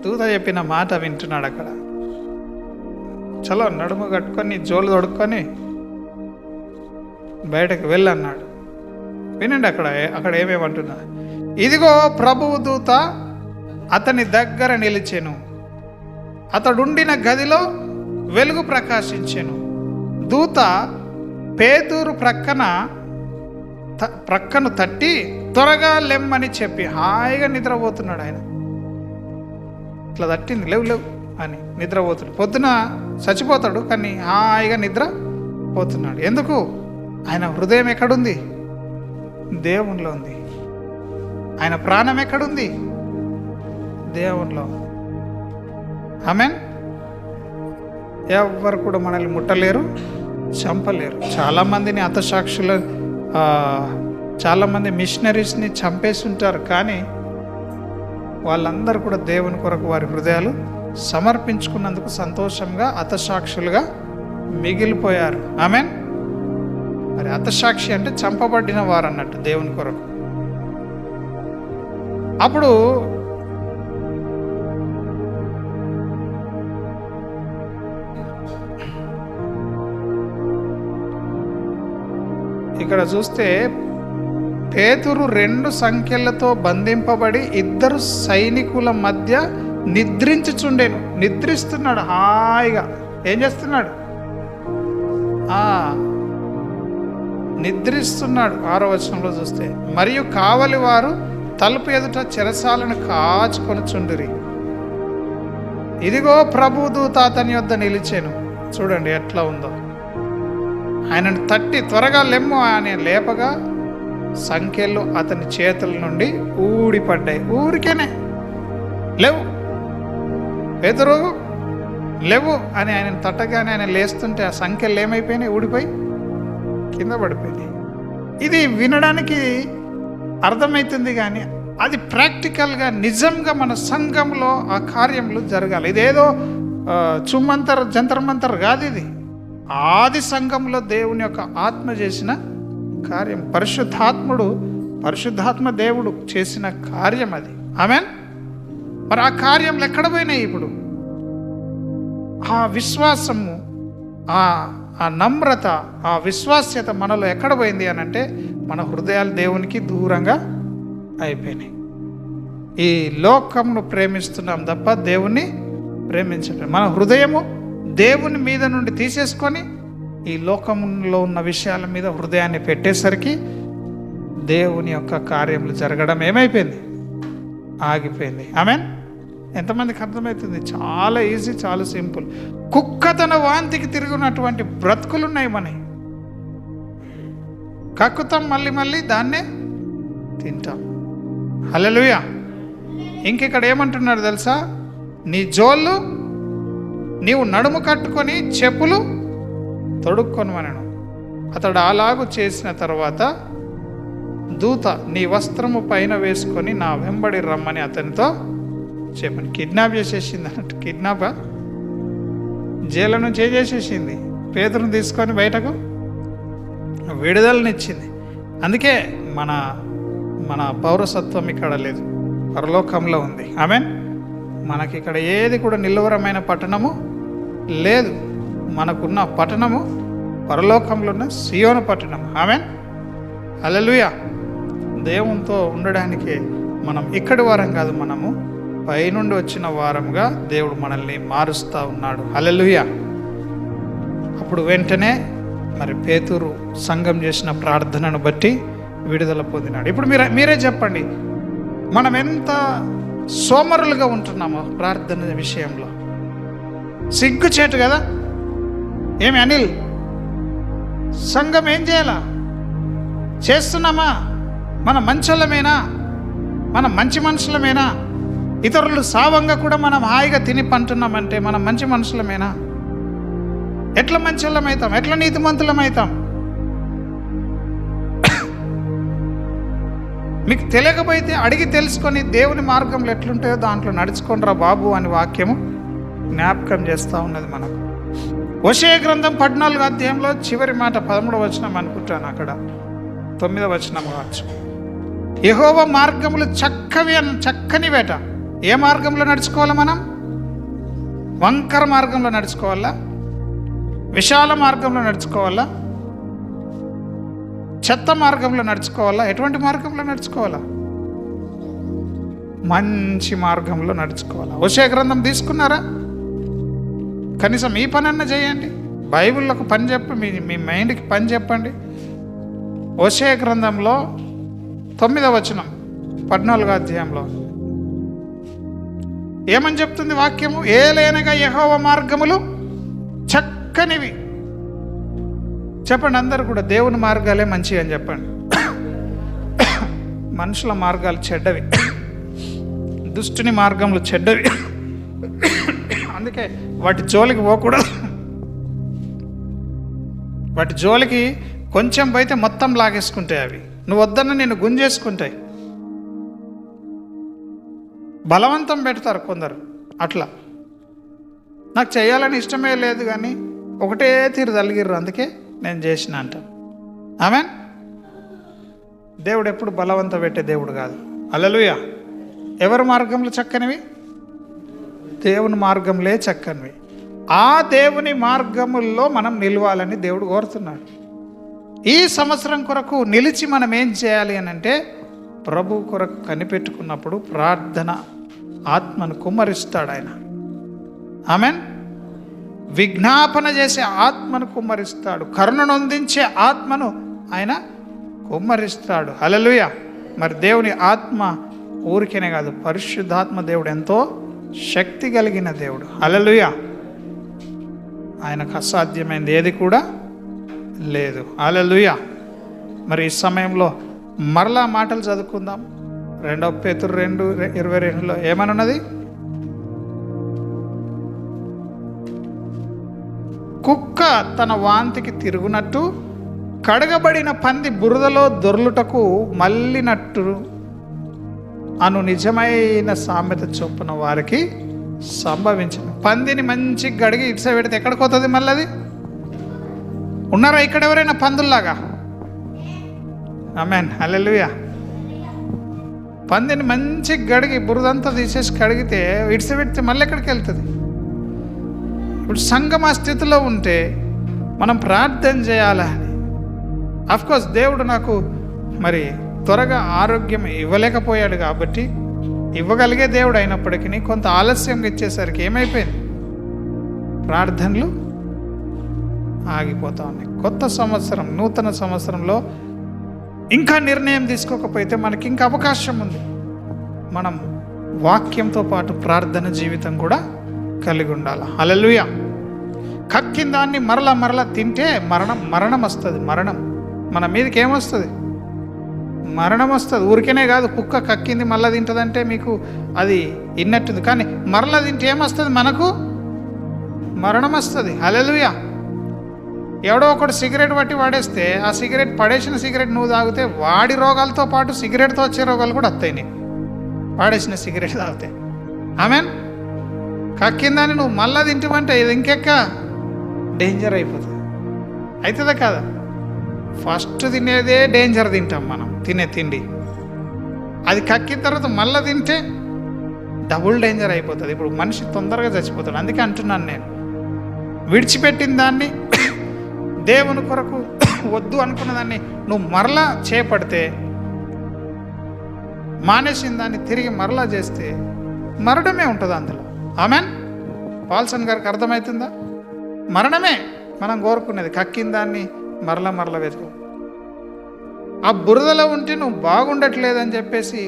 దూత చెప్పిన మాట వింటున్నాడు అక్కడ. చలో నడుము కట్టుకొని జోలు తొడుక్కొని బయటకు వెళ్ళన్నాడు. వినండి అక్కడ ఏమేమంటున్నా. ఇదిగో ప్రభువు దూత అతని దగ్గర నిలిచెను. అతడుండిన గదిలో వెలుగు ప్రకాశించెను. దూత పేతురు ప్రక్కను తట్టి త్వరగా లెమ్మని చెప్పి హాయిగా నిద్రపోతున్నాడు. ఆయన ఇట్లా తట్టింది, లేవు లేవు అని నిద్రపోతున్నాడు. పొద్దున చచ్చిపోతాడు, కానీ హాయిగా నిద్ర పోతున్నాడు. ఎందుకు? ఆయన హృదయం ఎక్కడుంది? దేవునిలో ఉంది. ఆయన ప్రాణం ఎక్కడుంది? దేవునిలో. ఆమేన్. ఎవరు కూడా మనల్ని ముట్టలేరు, చంపలేరు. చాలామందిని హతసాక్షులు, చాలామంది మిషనరీస్ని చంపేసి ఉంటారు, కానీ వాళ్ళందరూ కూడా దేవుని కొరకు వారి హృదయాలు సమర్పించుకున్నందుకు సంతోషంగా హతసాక్షులుగా మిగిలిపోయారు. ఆమేన్. మరి హతసాక్షి అంటే చంపబడిన వారు అన్నట్టు దేవుని కొరకు. అప్పుడు ఇక్కడ చూస్తే పేతురు 2 సంఖ్యలతో బంధింపబడి 2 సైనికుల మధ్య నిద్రించుచుండెను. నిద్రిస్తున్నాడు హాయిగా. ఏం చేస్తున్నాడు? నిద్రిస్తున్నాడు. 6వ వచనంలో చూస్తే, మరియు కావలి వారు తలుపు ఎదుట చెరసాలను కాచుకొనుచుండిరి. ఇదిగో ప్రభు దూత అతని యొద్ద నిలిచెను. చూడండి ఎట్లా ఉందో. ఆయనను తట్టి త్వరగా లెమ్ము అని లేపగా సంఖ్యలు అతని చేతుల నుండి ఊడిపడ్డాయి. ఊరికేనే లేవు పేతురు లేవు అని ఆయనను తట్టగానే ఆయన లేస్తుంటే ఆ సంఖ్యలు ఏమైపోయినాయి? ఊడిపోయి కింద పడిపోయినాయి. ఇది వినడానికి అర్థమవుతుంది, కానీ అది ప్రాక్టికల్గా నిజంగా మన సంఘంలో ఆ కార్యములు జరగాలి. ఇదేదో జంతర్ మంతర్ కాదు. ఇది ఆది సంఘంలో దేవుని యొక్క ఆత్మ చేసిన కార్యం. పరిశుద్ధాత్మ దేవుడు చేసిన కార్యం అది. ఆమేన్. మరి ఆ కార్యంలో ఎక్కడ పోయినాయి? ఇప్పుడు ఆ విశ్వాసము, ఆ నమ్రత, ఆ విశ్వాస్యత మనలో ఎక్కడ పోయింది అని అంటే మన హృదయాలు దేవునికి దూరంగా అయిపోయినాయి. ఈ లోకమును ప్రేమిస్తున్నాం తప్ప దేవుణ్ణి ప్రేమించడం. మన హృదయము దేవుని మీద నుండి తీసేసుకొని ఈ లోకంలో ఉన్న విషయాల మీద హృదయాన్ని పెట్టేసరికి దేవుని యొక్క కార్యములు జరగడం ఏమైపోయింది? ఆగిపోయింది. ఆమేన్. ఎంతమందికి అర్థమవుతుంది? చాలా ఈజీ, చాలా సింపుల్. కుక్క తన వాంతికి తిరుగునటువంటి బ్రతుకులు ఉన్నాయి మనవి. కక్కుతాం, మళ్ళీ దాన్నే తింటాం. హల్లెలూయా. ఇంకిక్కడ ఏమంటున్నాడు తెలుసా? నీ జోళ్ళు నీవు నడుము కట్టుకొని చెప్పులు తొడుక్కొనమనను. అతడు అలాగూ చేసిన తర్వాత దూత నీ వస్త్రము పైన వేసుకొని నా వెంబడి రమ్మని అతనితో చెప్పని. కిడ్నాప్ చేసేసింది అన్నట్టు. కిడ్నాప్ జైలు నుంచి చేసేసింది. పేతురుని తీసుకొని బయటకు విడుదలనిచ్చింది. అందుకే మన పౌరసత్వం ఇక్కడ లేదు, పరలోకంలో ఉంది. ఆమేన్. మనకి ఇక్కడ ఏది కూడా నిలువరమైన పట్టణము లేదు. మనకున్న పట్టణము పరలోకంలో ఉన్న సియోను పట్టణం. ఆమేన్. హల్లెలూయా. దేవునితో ఉండడానికి మనం ఇక్కడి వారం కాదు, మనము పైనుండి వచ్చిన వారంగా దేవుడు మనల్ని మారుస్తూ ఉన్నాడు. హల్లెలూయా. అప్పుడు వెంటనే మరి పేతురు సంఘం చేసిన ప్రార్థనను బట్టి విడుదల పొందినాడు. ఇప్పుడు మీరే చెప్పండి, మనం ఎంత సోమరులుగా ఉంటున్నామో ప్రార్థన విషయంలో. సిగ్గుచేటు కదా. ఏమి అనిల్, సంఘం ఏం చేయాలా? చేస్తున్నామా? మన మంచోళ్ళమేనా? మనం మంచి మనుషులమేనా? ఇతరులు సావంగా కూడా మనం హాయిగా తిని పంటున్నామంటే మనం మంచి మనుషులమేనా? ఎట్లా మంచోళ్ళమవుతాం? ఎట్లా నీతిమంతులమవుతాం? మీకు తెలియకపోతే అడిగి తెలుసుకొని దేవుని మార్గంలో ఎట్లుంటాయో దాంట్లో నడుచుకోండిరా బాబు అని వాక్యము జ్ఞాపకం చేస్తూ ఉన్నది మనకు. హోషేయ గ్రంథం 14వ అధ్యాయంలో చివరి మాట 13వ వచనం అనుకుంటాను, అక్కడ 9వ వచనం కావచ్చు. యెహోవా మార్గములు చక్కని వేట. ఏ మార్గంలో నడుచుకోవాలా? మనం వంకర మార్గంలో నడుచుకోవాలా? విశాల మార్గంలో నడుచుకోవాలా? చెత్త మార్గంలో నడుచుకోవాలా? ఎటువంటి మార్గంలో నడుచుకోవాలా? మంచి మార్గంలో నడుచుకోవాలా? హోషేయ గ్రంథం తీసుకున్నారా? కనీసం ఈ పని అన్న చేయండి. బైబిల్లోకి పని చెప్పి మీ మైండ్కి పని చెప్పండి. హోషేయ గ్రంథంలో 9వ వచనం 14వ అధ్యాయంలో ఏమని చెప్తుంది వాక్యము? ఏలైనగా యెహోవా మార్గములు చక్కనివి. చెప్పండి అందరు కూడా, దేవుని మార్గాలే మంచివి అని చెప్పండి. మనుషుల మార్గాలు చెడ్డవి, దుష్టుని మార్గములు చెడ్డవి. అందుకే వాటి జోలికి పోకూడదు. వాటి జోలికి కొంచెం పోయితే మొత్తం లాగేసుకుంటాయి. అవి నువ్వు వద్దన్న నిన్ను గుంజేసుకుంటాయి. బలవంతం పెడతారు కొందరు. అట్లా నాకు చేయాలని ఇష్టమే లేదు కానీ ఒకటే తీరు తలిగిర్రు, అందుకే నేను చేసిన అంట. ఆమెన్. దేవుడు ఎప్పుడు బలవంతం పెట్టే దేవుడు కాదు. హల్లెలూయా. ఎవరి మార్గంలో చక్కనివి? దేవుని మార్గంలే చక్కనివి. ఆ దేవుని మార్గముల్లో మనం నిలవాలని దేవుడు కోరుతున్నాడు. ఈ సంవత్సరం కొరకు నిలిచి మనం ఏం చేయాలి అని అంటే, ప్రభు కొరకు కనిపెట్టుకున్నప్పుడు ప్రార్థన ఆత్మను కుమ్మరిస్తాడు ఆయన. ఆమెన్. విజ్ఞాపన చేసే ఆత్మను కుమ్మరిస్తాడు. కరుణను అందించే ఆత్మను ఆయన కుమ్మరిస్తాడు. హల్లెలూయా. మరి దేవుని ఆత్మ ఊరికేనే కాదు, పరిశుద్ధాత్మ దేవుడు ఎంతో శక్తి కలిగిన దేవుడు. హల్లెలూయా. ఆయనకు అసాధ్యమైనది ఏది కూడా లేదు. హల్లెలూయా. మరి ఈ సమయంలో మరలా మాటలు చదువుకుందాం. 2 పేతురు 2:22 ఏమనున్నది? కుక్క తన వాంతికి తిరుగునట్టు, కడగబడిన పంది బురదలో దొర్లుటకు మళ్ళినట్టు అను నిజమైన సామెత చొప్పున వారికి సంభవించిన. పందిని మంచి గడిగి ఇట్స పెడితే ఎక్కడికి పోతుంది? మళ్ళీ అది ఉన్నారా ఇక్కడ ఎవరైనా పందుల్లాగా? ఆమేన్. హల్లెలూయా. పందిని మంచి గడిగి బురదంతా తీసేసి కడిగితే ఇట్స పెడితే మళ్ళీ ఎక్కడికి వెళ్తుంది? ఇప్పుడు సంగమ స్థితిలో ఉంటే మనం ప్రార్థన చేయాలని. అఫ్కోర్స్ దేవుడు నాకు మరి త్వరగా ఆరోగ్యం ఇవ్వలేకపోయాడు కాబట్టి, ఇవ్వగలిగే దేవుడు అయినప్పటికీ కొంత ఆలస్యంగా ఇచ్చేసరికి ఏమైపోయింది? ప్రార్థనలు ఆగిపోతా ఉన్నాయి. కొత్త సంవత్సరం, నూతన సంవత్సరంలో ఇంకా నిర్ణయం తీసుకోకపోతే మనకి ఇంకా అవకాశం ఉంది. మనం వాక్యంతో పాటు ప్రార్థన జీవితం కూడా కలిగి ఉండాలి. హల్లెలూయా. కక్కిన దాన్ని మరలా తింటే మరణం వస్తుంది. మరణం మన మీదకి ఏమొస్తుంది? మరణం వస్తుంది. ఊరికేనే కాదు, కుక్క కక్కింది మళ్ళీ తింటుందంటే మీకు అది ఇన్నట్టుంది. కానీ మరలా తింటే ఏమొస్తుంది? మనకు మరణం వస్తుంది. హల్లెలూయా. ఎవడో ఒకడు సిగరెట్ పట్టి వాడేస్తే, ఆ సిగరెట్ పడేసిన సిగరెట్ నువ్వు తాగితే వాడి రోగాలతో పాటు సిగరెట్తో వచ్చే రోగాలు కూడా వస్తాయి నీకు, పాడేసిన సిగరెట్ తాగితే. ఆమెన్. కక్కిందని నువ్వు మళ్ళా తింటామంటే ఇది ఇంకెక్క డేంజర్ అయిపోతుంది. అవుతుందా కాదా? ఫస్ట్ తినేదే డేంజర్ తింటాం మనం, తినే తిండి. అది కక్కిన తర్వాత మళ్ళీ తింటే డబుల్ డేంజర్ అయిపోతుంది. ఇప్పుడు మనిషి తొందరగా చచ్చిపోతాడు. అందుకే అంటున్నాను నేను, విడిచిపెట్టిన దాన్ని, దేవుని కొరకు వద్దు అనుకున్న దాన్ని నువ్వు మరలా చేపడితే, మానేసిన దాన్ని తిరిగి మరలా చేస్తే మరణమే ఉంటుంది అందులో. ఆమెన్. పాల్సన్ గారికి అర్థమవుతుందా? మరణమే మనం కోరుకునేది. కక్కిన దాన్ని మరలా వెతుకు. ఆ బురదలో ఉంటే నువ్వు బాగుండట్లేదని చెప్పేసి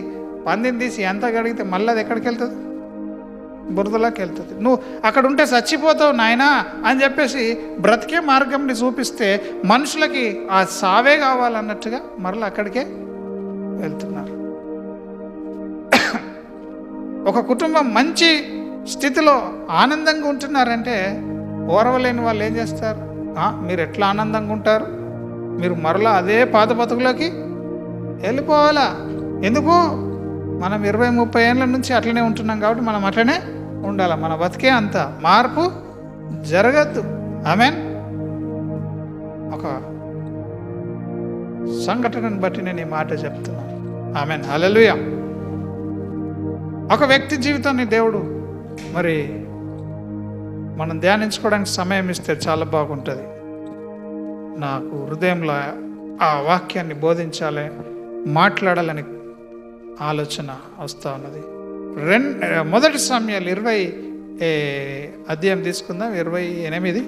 పందిని తీసి ఎంత కడిగితే మళ్ళీ అది ఎక్కడికి వెళ్తుంది? బురదలోకి వెళ్తుంది. నువ్వు అక్కడ ఉంటే చచ్చిపోతావు నాయనా అని చెప్పేసి బ్రతికే మార్గంని చూపిస్తే మనుషులకి ఆ సావే కావాలన్నట్టుగా మరలా అక్కడికే వెళ్తున్నారు. ఒక కుటుంబం మంచి స్థితిలో ఆనందంగా ఉంటున్నారంటే ఓర్వలేని వాళ్ళు ఏం చేస్తారు? మీరు ఎట్లా ఆనందంగా ఉంటారు? మీరు మరలా అదే పాత బతుకులోకి వెళ్ళిపోవాలా? ఎందుకు? మనం 20-30 ఏళ్ళ నుంచి అట్లనే ఉంటున్నాం కాబట్టి మనం అట్లనే ఉండాలి. మన బతికే అంత మార్పు జరగద్దు. ఆమెన్. ఒక సంఘటనను బట్టి నేను ఈ మాట చెప్తున్నాను. ఆమెన్. హల్లెలూయా. ఒక వ్యక్తి జీవితాన్ని దేవుడు మరి మనం ధ్యానించుకోవడానికి సమయం ఇస్తే చాలా బాగుంటుంది. నాకు హృదయంలో ఆ వాక్యాన్ని బోధించాలి, మాట్లాడాలని ఆలోచన వస్తూ ఉన్నది. 1 సమూయేలు అధ్యాయం తీసుకుందాం. 28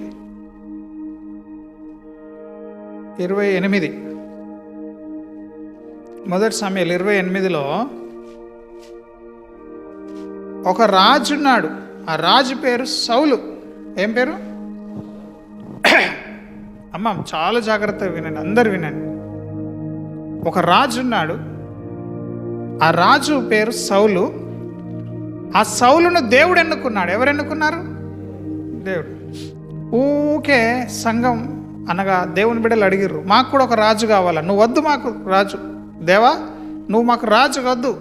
మొదటి సమయాలు 28లో ఒక రాజు ఉన్నాడు. ఆ రాజు పేరు సౌలు. ఏం పేరు? అమ్మ చాలా జాగ్రత్తగా వినండి, అందరు వినండి. ఒక రాజు ఉన్నాడు. ఆ రాజు పేరు సౌలు. ఆ సౌలును దేవుడు ఎన్నుకున్నాడు. ఎవరు ఎన్నుకున్నారు? దేవుడు. ఊకే సంఘం అనగా దేవుని బిడ్డలు అడిగిర్రు, మాకు కూడా ఒక రాజు కావాలా, నువ్వు వద్దు మాకు రాజు, దేవా నువ్వు మాకు రాజు వద్దు.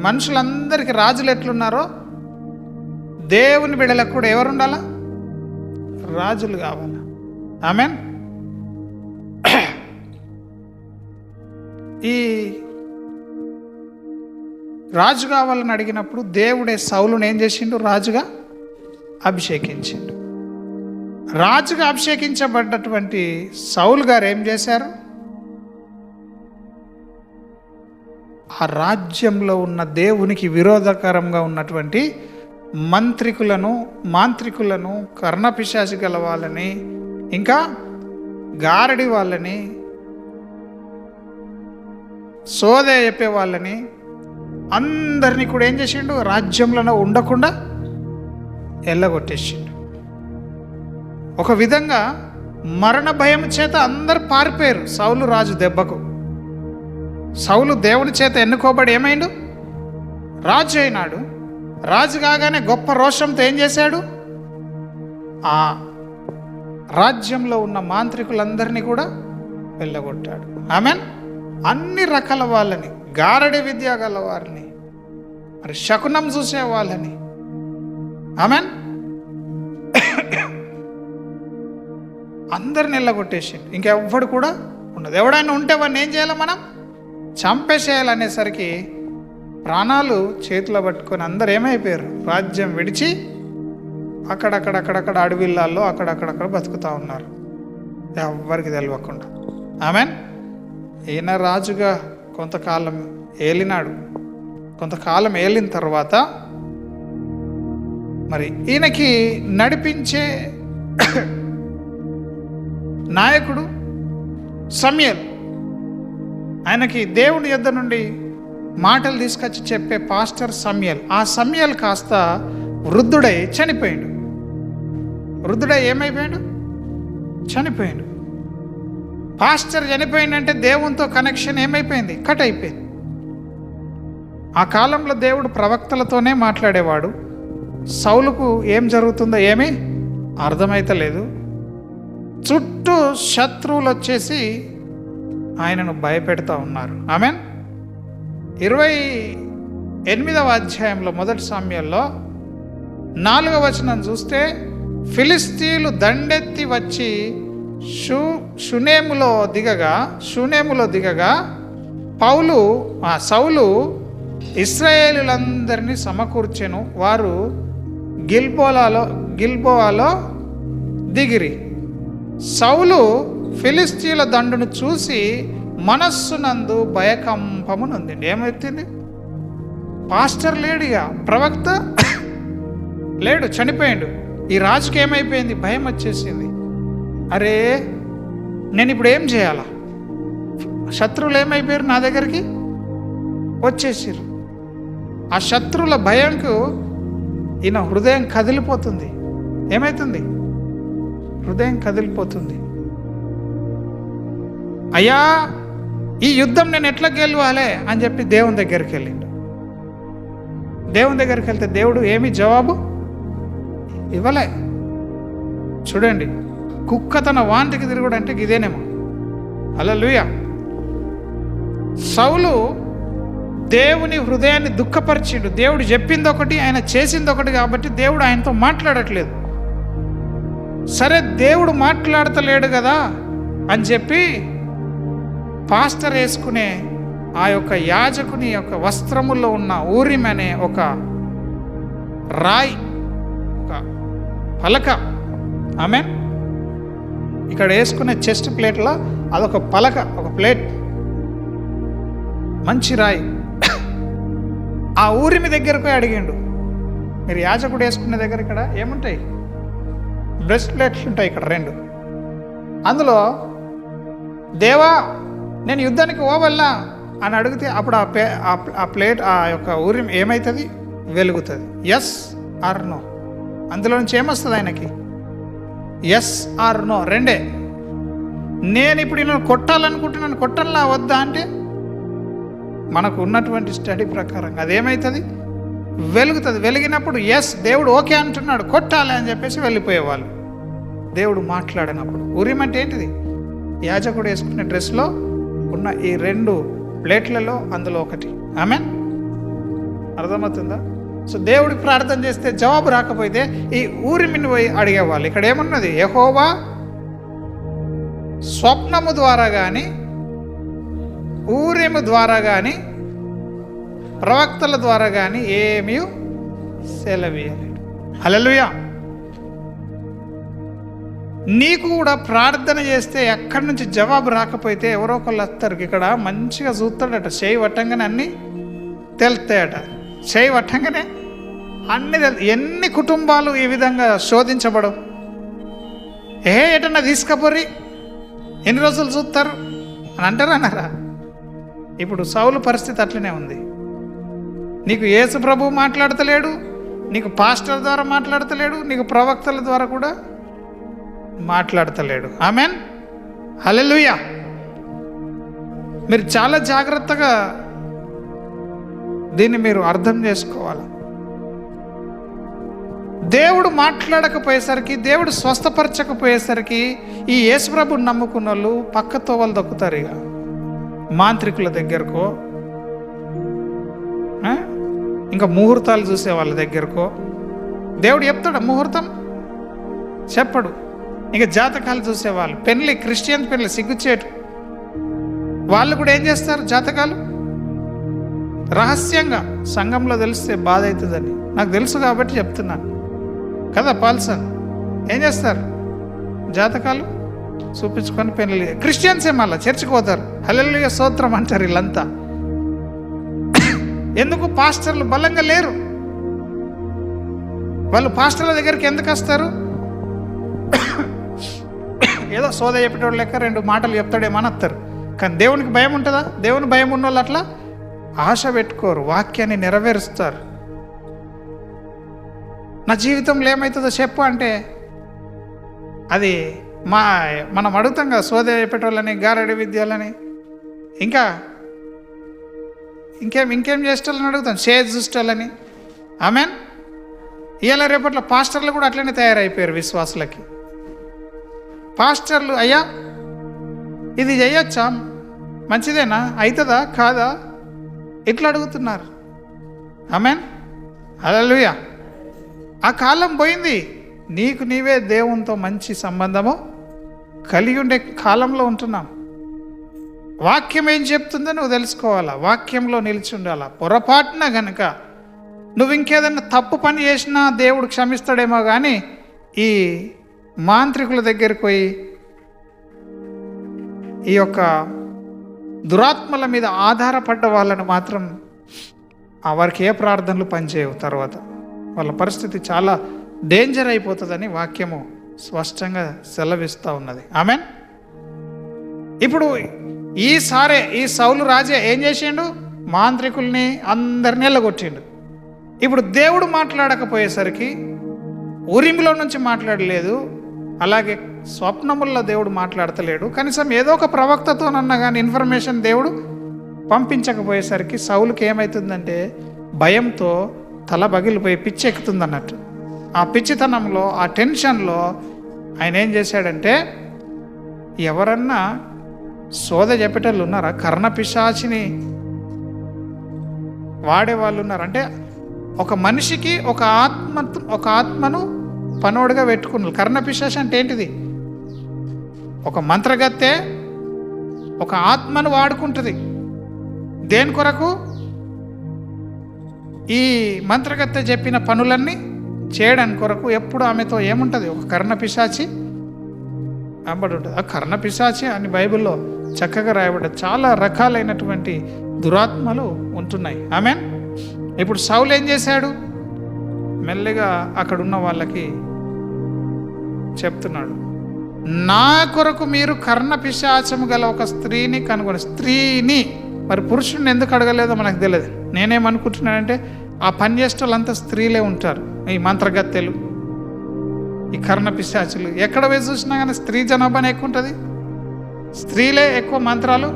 మనుషులందరికీ రాజులు ఎట్లున్నారో దేవుని బిడ్డలకు కూడా ఎవరు ఉండాలా? రాజులు కావాలా. ఆమేన్. ఈ రాజు కావాలని అడిగినప్పుడు దేవుడే సౌలును ఏం చేసిండు? రాజుగా అభిషేకించిండు. రాజుగా అభిషేకించబడ్డటువంటి సౌలు గారు ఏం చేశారు? ఆ రాజ్యంలో ఉన్న దేవునికి విరోధకరంగా ఉన్నటువంటి మాంత్రికులను కర్ణపిశాచి గల వాళ్ళని, ఇంకా గారడి వాళ్ళని, సోదే చెప్పే వాళ్ళని అందరినీ కూడా ఏం చేసిండు? రాజ్యంలో ఉండకుండా ఎల్లగొట్టేసిండు. ఒక విధంగా మరణ భయం చేత అందరు పారిపోయారు సౌలు రాజు దెబ్బకు. సౌలు దేవుని చేత ఎన్నుకోబడి ఏమైండు? రాజు అయినాడు. రాజు కాగానే గొప్ప రోషంతో ఏం చేశాడు? ఆ రాజ్యంలో ఉన్న మాంత్రికులందరినీ కూడా వెళ్ళగొట్టాడు. ఆమెన్. అన్ని రకాల వాళ్ళని, గారడి విద్య గల వారిని, మరి శకునం చూసే వాళ్ళని, ఆమెన్, అందరిని వెళ్ళగొట్టేసిండు. ఇంకెవ్వడు కూడా ఉండదు. ఎవడైనా ఉంటే వాడిని ఏం చేయాలి? మనం చంపేసేయాలనేసరికి ప్రాణాలు చేతిలో పట్టుకొని అందరు ఏమైపోయారు? రాజ్యం విడిచి అక్కడక్కడ అడవిళ్ళల్లో అక్కడక్కడ బతుకుతూ ఉన్నారు, ఎవ్వరికి తెలియకుండా. ఆమెన్. ఈయన రాజుగా కొంతకాలం ఏలినాడు. కొంతకాలం ఏలిన తర్వాత మరి ఈయనకి నడిపించే నాయకుడు సమూయేలు. ఆయనకి దేవుని యొద్ద నుండి మాటలు తీసుకొచ్చి చెప్పే పాస్టర్ సమూయేలు. ఆ సమూయేలు కాస్త వృద్ధుడై చనిపోయాడు. వృద్ధుడై ఏమైపోయాడు? చనిపోయాడు. పాస్టర్ చనిపోయిందంటే దేవునితో కనెక్షన్ ఏమైపోయింది? కట్ అయిపోయింది. ఆ కాలంలో దేవుడు ప్రవక్తలతోనే మాట్లాడేవాడు. సౌలుకు ఏం జరుగుతుందో ఏమీ అర్థమైతలేదు. చుట్టూ శత్రువులు వచ్చేసి ఆయనను భయపెడతా ఉన్నారు. ఆమెన్. 28వ అధ్యాయంలో మొదటి సమయంలో 4వ వచనం చూస్తే, ఫిలిస్తీయులు దండెత్తి వచ్చి షూనేములో దిగగా సౌలు ఇశ్రాయేలులందరినీ సమకూర్చెను. వారు గిల్బోవాలో దిగిరి. సౌలు ఫిలిస్తీయుల దండును చూసి మనస్సునందు భయకంపము నొందిండు. ఏమవుతుంది? పాస్టర్ లేడుగా, ప్రవక్త లేడు, చనిపోయాడు. ఈ రాజుకి ఏమైపోయింది? భయం వచ్చేసింది. అరే నేను ఇప్పుడు ఏం చేయాలా? శత్రువులు ఏమైపోయారు? నా దగ్గరికి వచ్చేసారు. ఆ శత్రువుల భయంకు ఈయన హృదయం కదిలిపోతుంది. ఏమవుతుంది? హృదయం కదిలిపోతుంది. అయ్యా ఈ యుద్ధం నేను ఎట్లా గెలవాలి అని చెప్పి దేవుని దగ్గరికి వెళ్ళిండు. దేవుని దగ్గరికి వెళ్తే దేవుడు ఏమి జవాబు ఇవ్వలే. చూడండి, కుక్క తన వాంతికి తిరుగుడు అంటే ఇదేనేమో. హల్లెలూయా. సౌలు దేవుని హృదయాన్ని దుఃఖపరిచిండు. దేవుడు చెప్పింది ఒకటి, ఆయన చేసింది ఒకటి, కాబట్టి దేవుడు ఆయనతో మాట్లాడట్లేదు. సరే దేవుడు మాట్లాడతలేడు కదా అని చెప్పి పాస్టర్ వేసుకునే ఆ యొక్క యాజకుని యొక్క వస్త్రముల్లో ఉన్న ఊరిం అనే ఒక రాయి, ఒక పలక, ఆమెన్, ఇక్కడ వేసుకునే చెస్ట్ ప్లేట్లో అదొక పలక, ఒక ప్లేట్, మంచి రాయి. ఆ ఊరిమి దగ్గరకు అడిగిండు, మీరు యాజకుడు వేసుకునే దగ్గర ఇక్కడ ఏముంటాయి? బ్రెస్ట్ ప్లేట్లు ఉంటాయి ఇక్కడ 2. అందులో దేవా నేను యుద్ధానికి పోవల్లా అని అడిగితే అప్పుడు ఆ ప్లేట్ ఆ యొక్క ఊరి ఏమవుతుంది? వెలుగుతుంది. S R no. అందులో నుంచి ఏమొస్తుంది ఆయనకి? S R no, 2. నేను ఇప్పుడు నేను కొట్టాలనుకుంటున్నాను, కొట్టల్లా వద్దా అంటే మనకు ఉన్నటువంటి స్టడీ ప్రకారం అదేమవుతుంది? వెలుగుతుంది. వెలిగినప్పుడు ఎస్ దేవుడు ఓకే అంటున్నాడు, కొట్టాలి అని చెప్పేసి వెళ్ళిపోయేవాళ్ళు దేవుడు మాట్లాడినప్పుడు. ఉరిం అంటే ఏంటిది? యాజకుడు వేసుకునే డ్రెస్లో ఉన్న ఈ 2 ప్లేట్లలో అందులో ఒకటి. ఆమేన్. అర్థమవుతుందా? సో దేవుడికి ప్రార్థన చేస్తే జవాబు రాకపోతే ఈ ఊరిమిని పోయి అడిగేవాళ్ళు. ఇక్కడ ఏమున్నది? యెహోవా స్వప్నము ద్వారా కానీ ఊరిము ద్వారా కానీ ప్రవక్తల ద్వారా కానీ ఏమీ సెలవీయలేడు. హల్లెలూయా. నీకు కూడా ప్రార్థన చేస్తే ఎక్కడి నుంచి జవాబు రాకపోతే ఎవరో ఒకళ్ళు వస్తారు. ఇక్కడ మంచిగా చూస్తాడట, చేయి పట్టంగానే అన్నీ తెలుస్తాయట. చేయి పట్టంగానే అన్ని ఎన్ని కుటుంబాలు ఈ విధంగా శోధించబడవు? ఎటన్నా తీసుకపోర్రి, ఎన్ని రోజులు చూస్తారు అని అంటారా అన్నారా? ఇప్పుడు సౌలు పరిస్థితి అట్లనే ఉంది. నీకు యేసు ప్రభు మాట్లాడతలేడు, నీకు పాస్టర్ ద్వారా మాట్లాడతలేడు, నీకు ప్రవక్తల ద్వారా కూడా మాట్లాడతలేడు. ఆమెన్. హల్లెలూయా. మీరు చాలా జాగ్రత్తగా దీన్ని మీరు అర్థం చేసుకోవాలి. దేవుడు మాట్లాడకపోయేసరికి, దేవుడు స్వస్థపరచకపోయేసరికి ఈ యేసు ప్రభుని నమ్ముకున్న వాళ్ళు పక్కతో వాళ్ళు దొక్కుతారు. ఇక మాంత్రికుల దగ్గరకో, ఇంకా ముహూర్తాలు చూసే వాళ్ళ దగ్గరకో. దేవుడు చెప్తాడు ముహూర్తం? చెప్పడు. ఇంకా జాతకాలు చూసేవాళ్ళు, పెళ్ళి, క్రిస్టియన్ పెళ్ళి సిగ్గుచేటు, వాళ్ళు కూడా ఏం చేస్తారు? జాతకాలు రహస్యంగా సంఘంలో తెలిస్తే బాధ అవుతుందని నాకు తెలుసు కాబట్టి చెప్తున్నాను కదా. పాల్సన్ ఏం చేస్తారు? జాతకాలు చూపించుకొని పెళ్ళి. క్రిస్టియన్సే మళ్ళీ చర్చికి పోతారు, హల్లెలూయా స్తోత్రం అంటారు వీళ్ళంతా. ఎందుకు? పాస్టర్లు బలంగా లేరు. వాళ్ళు పాస్టర్ల దగ్గరికి ఎందుకు వస్తారు? ఏదో సోద చెప్పేటోళ్ళు లెక్క 2 మాటలు చెప్తాడేమని వస్తారు. కానీ దేవునికి భయం ఉంటుందా? దేవుని భయం ఉన్న వాళ్ళు అట్లా ఆశ పెట్టుకోరు, వాక్యాన్ని నెరవేరుస్తారు. నా జీవితంలో ఏమవుతుందో చెప్పు అంటే అది మనం అడుగుతాం కదా, సోద చెప్పేటోళ్ళని, గారడి విద్యాలని, ఇంకేం చేసేటోళ్ళని అడుగుతాం, షేర్ చూసేటోళ్ళని. ఆమెన్. ఇవాళ రేపట్లో పాస్టర్లు కూడా అట్లనే తయారైపోయారు విశ్వాసులకి. పాస్టర్లు అయ్యా ఇది చేయొచ్చా, మంచిదేనా, అవుతుందా కాదా, ఇట్లా అడుగుతున్నారు. ఆమెన్. హల్లెలూయా. ఆ కాలం పోయింది. నీకు నీవే దేవునితో మంచి సంబంధము కలిగి ఉండే కాలంలో ఉంటున్నాం. వాక్యం ఏం చెప్తుందో నువ్వు తెలుసుకోవాలా, వాక్యంలో నిలిచి ఉండాలా. పొరపాటున గనుక నువ్వు ఇంకేదన్నా తప్పు పని చేసినా దేవుడు క్షమిస్తాడేమో కానీ ఈ మాంత్రికుల దగ్గరికి పోయి ఈ యొక్క దురాత్మల మీద ఆధారపడ్డ వాళ్ళని మాత్రం వారికి ఏ ప్రార్థనలు పనిచేయవు. తర్వాత వాళ్ళ పరిస్థితి చాలా డేంజర్ అయిపోతుందని వాక్యము స్పష్టంగా సెలవిస్తూ ఉన్నది. ఆమెన్. ఇప్పుడు ఈ సౌలు రాజే ఏం చేసిండు? మాంత్రికుల్ని అందరినీ వెళ్ళగొట్టిండు. ఇప్పుడు దేవుడు మాట్లాడకపోయేసరికి ఊరిమిలో నుంచి మాట్లాడలేదు, అలాగే స్వప్నముల్లో దేవుడు మాట్లాడతలేడు. కనీసం ఏదో ఒక ప్రవక్తతోనన్నా కానీ ఇన్ఫర్మేషన్ దేవుడు పంపించకపోయేసరికి సౌలుకి ఏమవుతుందంటే భయంతో తల పగిలిపోయి పిచ్చి ఎక్కుతుంది అన్నట్టు. ఆ పిచ్చితనంలో, ఆ టెన్షన్లో ఆయన ఏం చేశాడంటే, ఎవరన్నా సోద చెప్పేటోళ్ళు ఉన్నారా? కర్ణపిశాచిని వాడేవాళ్ళు ఉన్నారంటే ఒక మనిషికి ఒక ఆత్మను పనోడుగా పెట్టుకున్నారు. కర్ణపిశాచి అంటే ఏంటిది? ఒక మంత్రగత్తె ఒక ఆత్మను వాడుకుంటుంది. దేని కొరకు? ఈ మంత్రగత్తె చెప్పిన పనులన్నీ చేయడానికి కొరకు. ఎప్పుడు ఆమెతో ఏముంటుంది? ఒక కర్ణపిశాచి అంబడి ఉంటుంది. ఆ కర్ణపిశాచి అని బైబిల్లో చక్కగా రాయబడ్డది. చాలా రకాలైనటువంటి దురాత్మలు ఉంటున్నాయి. ఆమెన్. ఇప్పుడు సౌలు ఏం చేశాడు? మెల్లిగా అక్కడున్న వాళ్ళకి చెప్తున్నాడు, నా కొరకు మీరు కర్ణ పిశాచము గల ఒక స్త్రీని కనుగొని. స్త్రీని, మరి పురుషుడిని ఎందుకు అడగలేదో మనకు తెలియదు. నేనేమనుకుంటున్నానంటే ఆ పని చేసే వాళ్ళంతా స్త్రీలే ఉంటారు. ఈ మంత్రగత్తెలు, ఈ కర్ణ పిశాచులు ఎక్కడ వేసి చూసినా కానీ స్త్రీ జనాభానే ఎక్కువ ఉంటుంది. స్త్రీలే ఎక్కువ మంత్రాలు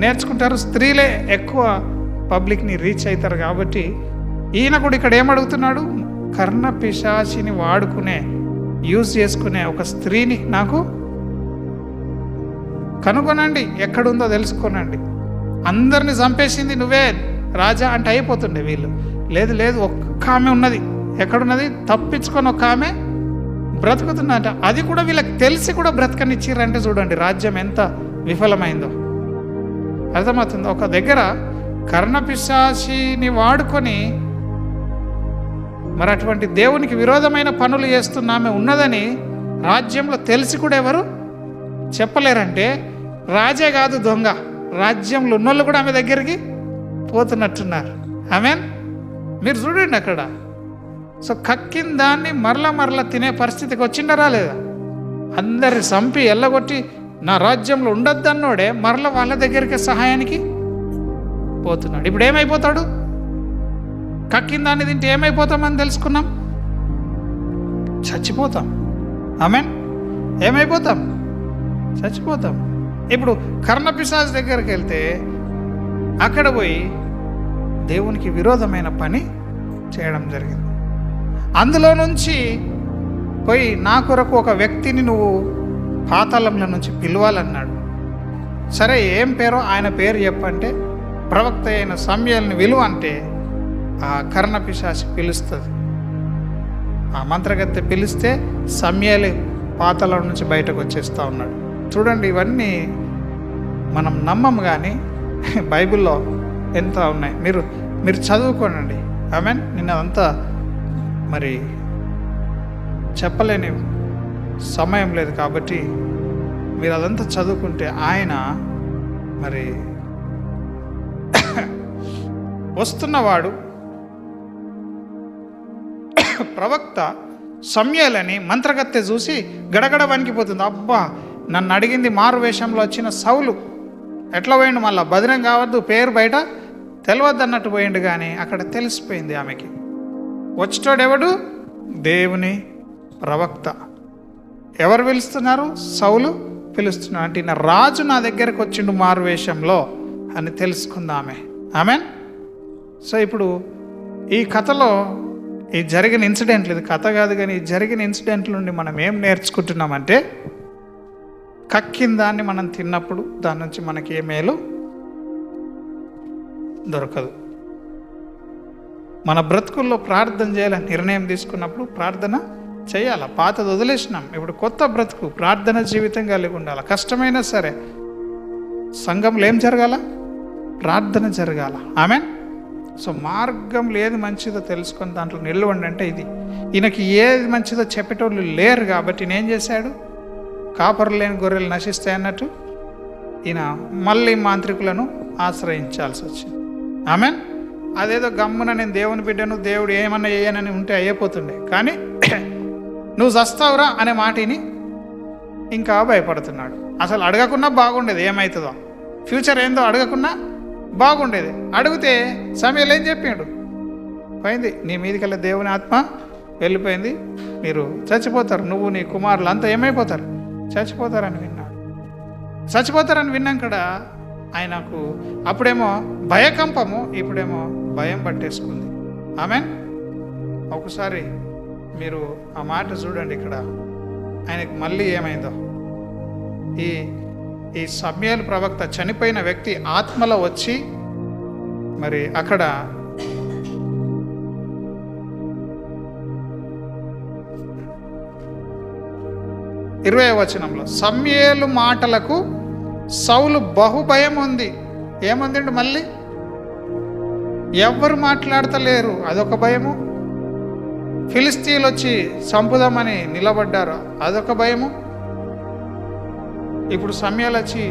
నేర్చుకుంటారు, స్త్రీలే ఎక్కువ పబ్లిక్ని రీచ్ అవుతారు. కాబట్టి ఈయన కూడా ఇక్కడ ఏమడుగుతున్నాడు, కర్ణ పిశాచిని వాడుకునే, యూజ్ చేసుకునే ఒక స్త్రీని నాకు కనుగొనండి, ఎక్కడుందో తెలుసుకోనండి. అందరిని చంపేసింది నువ్వే రాజా అంటే అయిపోతుండే. వీళ్ళు లేదు లేదు, ఒక్క ఆమె ఉన్నది. ఎక్కడున్నది? తప్పించుకొని ఒక ఆమె బ్రతుకుతున్నట. అది కూడా వీళ్ళకి తెలిసి కూడా బ్రతకనిచ్చిర్రంటే చూడండి రాజ్యం ఎంత విఫలమైందో. అర్థమవుతుంది. ఒక దగ్గర కర్ణపిశాచిని వాడుకొని మరి అటువంటి దేవునికి విరోధమైన పనులు చేస్తున్న ఆమె ఉన్నదని రాజ్యంలో తెలిసి కూడా ఎవరు చెప్పలేరంటే రాజే కాదు దొంగ, రాజ్యంలో ఉన్నోళ్ళు కూడా ఆమె దగ్గరికి పోతున్నట్టున్నారు. ఆమెన్. మీరు చూడండి అక్కడ. సో కక్కిన దాన్ని మరల తినే పరిస్థితికి వచ్చిండరా లేదా? అందరిని చంపి ఎల్లగొట్టి నా రాజ్యంలో ఉండొద్దన్నోడే మరల వాళ్ళ దగ్గరికి సహాయానికి పోతున్నాడు. ఇప్పుడు ఏమైపోతాడు? కక్కిన దాన్ని తింటే ఏమైపోతామని తెలుసుకున్నాం, చచ్చిపోతాం. ఆమెన్. ఏమైపోతాం? చచ్చిపోతాం. ఇప్పుడు కర్ణపిశాచ్ దగ్గరికి వెళ్తే అక్కడ పోయి దేవునికి విరోధమైన పని చేయడం జరిగింది. అందులో నుంచి పోయి నా కొరకు ఒక వ్యక్తిని నువ్వు పాతాళంలో నుంచి పిలవాలన్నాడు. సరే, ఏం పేరో ఆయన పేరు చెప్పంటే ప్రవక్త అయిన సమూయేలుని విలువ అంటే ఆ కర్ణపిశాచి పిలుస్తుంది. ఆ మంత్రగత్తె పిలిస్తే సమూయేలు పాతాళం నుంచి బయటకు వచ్చేస్తూ ఉన్నాడు. చూడండి, ఇవన్నీ మనం నమ్మము కానీ బైబిల్లో ఎంత ఉన్నాయి. మీరు చదువుకోనండి. ఆమెన్. నేను అదంతా మరి చెప్పలేని సమయం లేదు కాబట్టి మీరు అదంతా చదువుకుంటే ఆయన మరి వస్తున్నవాడు ప్రవక్త సమూయేలని మంత్రగత్తె చూసి గడగడ వణికిపోతుంది. అబ్బా, నన్ను అడిగింది మారు వేషంలో వచ్చిన సౌలు ఎట్లా పోయిండు, మళ్ళీ భద్రం కావద్దు, పేరు బయట తెలియద్దు అన్నట్టు పోయిండు. కానీ అక్కడ తెలిసిపోయింది ఆమెకి, వచ్చేటోడెవడు? దేవుని ప్రవక్త. ఎవరు పిలుస్తున్నారు? సౌలు పిలుస్తున్నారు. అంటే నా రాజు నా దగ్గరకు వచ్చిండు మారు వేషంలో అని తెలుసుకుంది ఆమె. ఆమెన్. సో ఇప్పుడు ఈ కథలో ఈ జరిగిన ఇన్సిడెంట్లు, ఇది కథ కాదు కానీ ఈ జరిగిన ఇన్సిడెంట్ల నుండి మనం ఏం నేర్చుకుంటున్నామంటే కక్కిన దాన్ని మనం తిన్నప్పుడు దాని నుంచి మనకి ఏ మేలు దొరకదు. మన బ్రతుకుల్లో ప్రార్థన చేయాలని నిర్ణయం తీసుకున్నప్పుడు ప్రార్థన చేయాలి. పాతది వదిలేసినాం, ఇప్పుడు కొత్త బ్రతుకు ప్రార్థన జీవితం కలిగి ఉండాలి. కష్టమైనా సరే సంఘంలో ఏం జరగాల? ప్రార్థన జరగాల. ఆమెన్. సో మార్గంలో ఏది మంచిదో తెలుసుకొని దాంట్లో నిలవండి అంటే ఇది. ఈయనకి ఏది మంచిదో చెప్పేటోళ్ళు లేరు కాబట్టి నేనేం చేశాడు? కాపరు లేని గొర్రెలు నశిస్తాయి అన్నట్టు ఈయన మళ్ళీ మాంత్రికులను ఆశ్రయించాల్సి వచ్చింది. ఆమెన్. అదేదో గమ్మున నేను దేవుని బిడ్డను, దేవుడు ఏమన్నా చేయనని ఉంటే అయిపోతుండే. కానీ నువ్వు చస్తావురా అనే మాటని ఇంకా భయపడుతున్నాడు. అసలు అడగకున్నా బాగుండేది, ఏమవుతుందో ఫ్యూచర్ ఏందో అడగకున్నా బాగుండేది. అడిగితే సమూయేలు ఏం చెప్పాడు? పోయింది, నీ మీదికెళ్ళి దేవుని ఆత్మ వెళ్ళిపోయింది, మీరు చచ్చిపోతారు, నువ్వు నీ కుమారులు అంతా ఏమైపోతారు? చచ్చిపోతారని విన్నాడు. చచ్చిపోతారని విన్నాక ఆయనకు అప్పుడేమో భయకంపము, ఇప్పుడేమో భయం పట్టేసుకుంది. ఆమెన్. ఒకసారి మీరు ఆ మాట చూడండి. ఇక్కడ ఆయనకు మళ్ళీ ఏమైందో, ఈ సమూయేలు ప్రవక్త చనిపోయిన వ్యక్తి ఆత్మలో వచ్చి మరి అక్కడ ఇరవై వచనంలో సమూయేలు మాటలకు సౌలు బహుభయం ఉంది. ఏముందండి? మళ్ళీ ఎవ్వరు మాట్లాడతలేరు, అదొక భయము. ఫిలిస్తీన్లు వచ్చి చంపుదామని నిలబడ్డారు, అదొక భయము. ఇప్పుడు సమూయేలు వచ్చి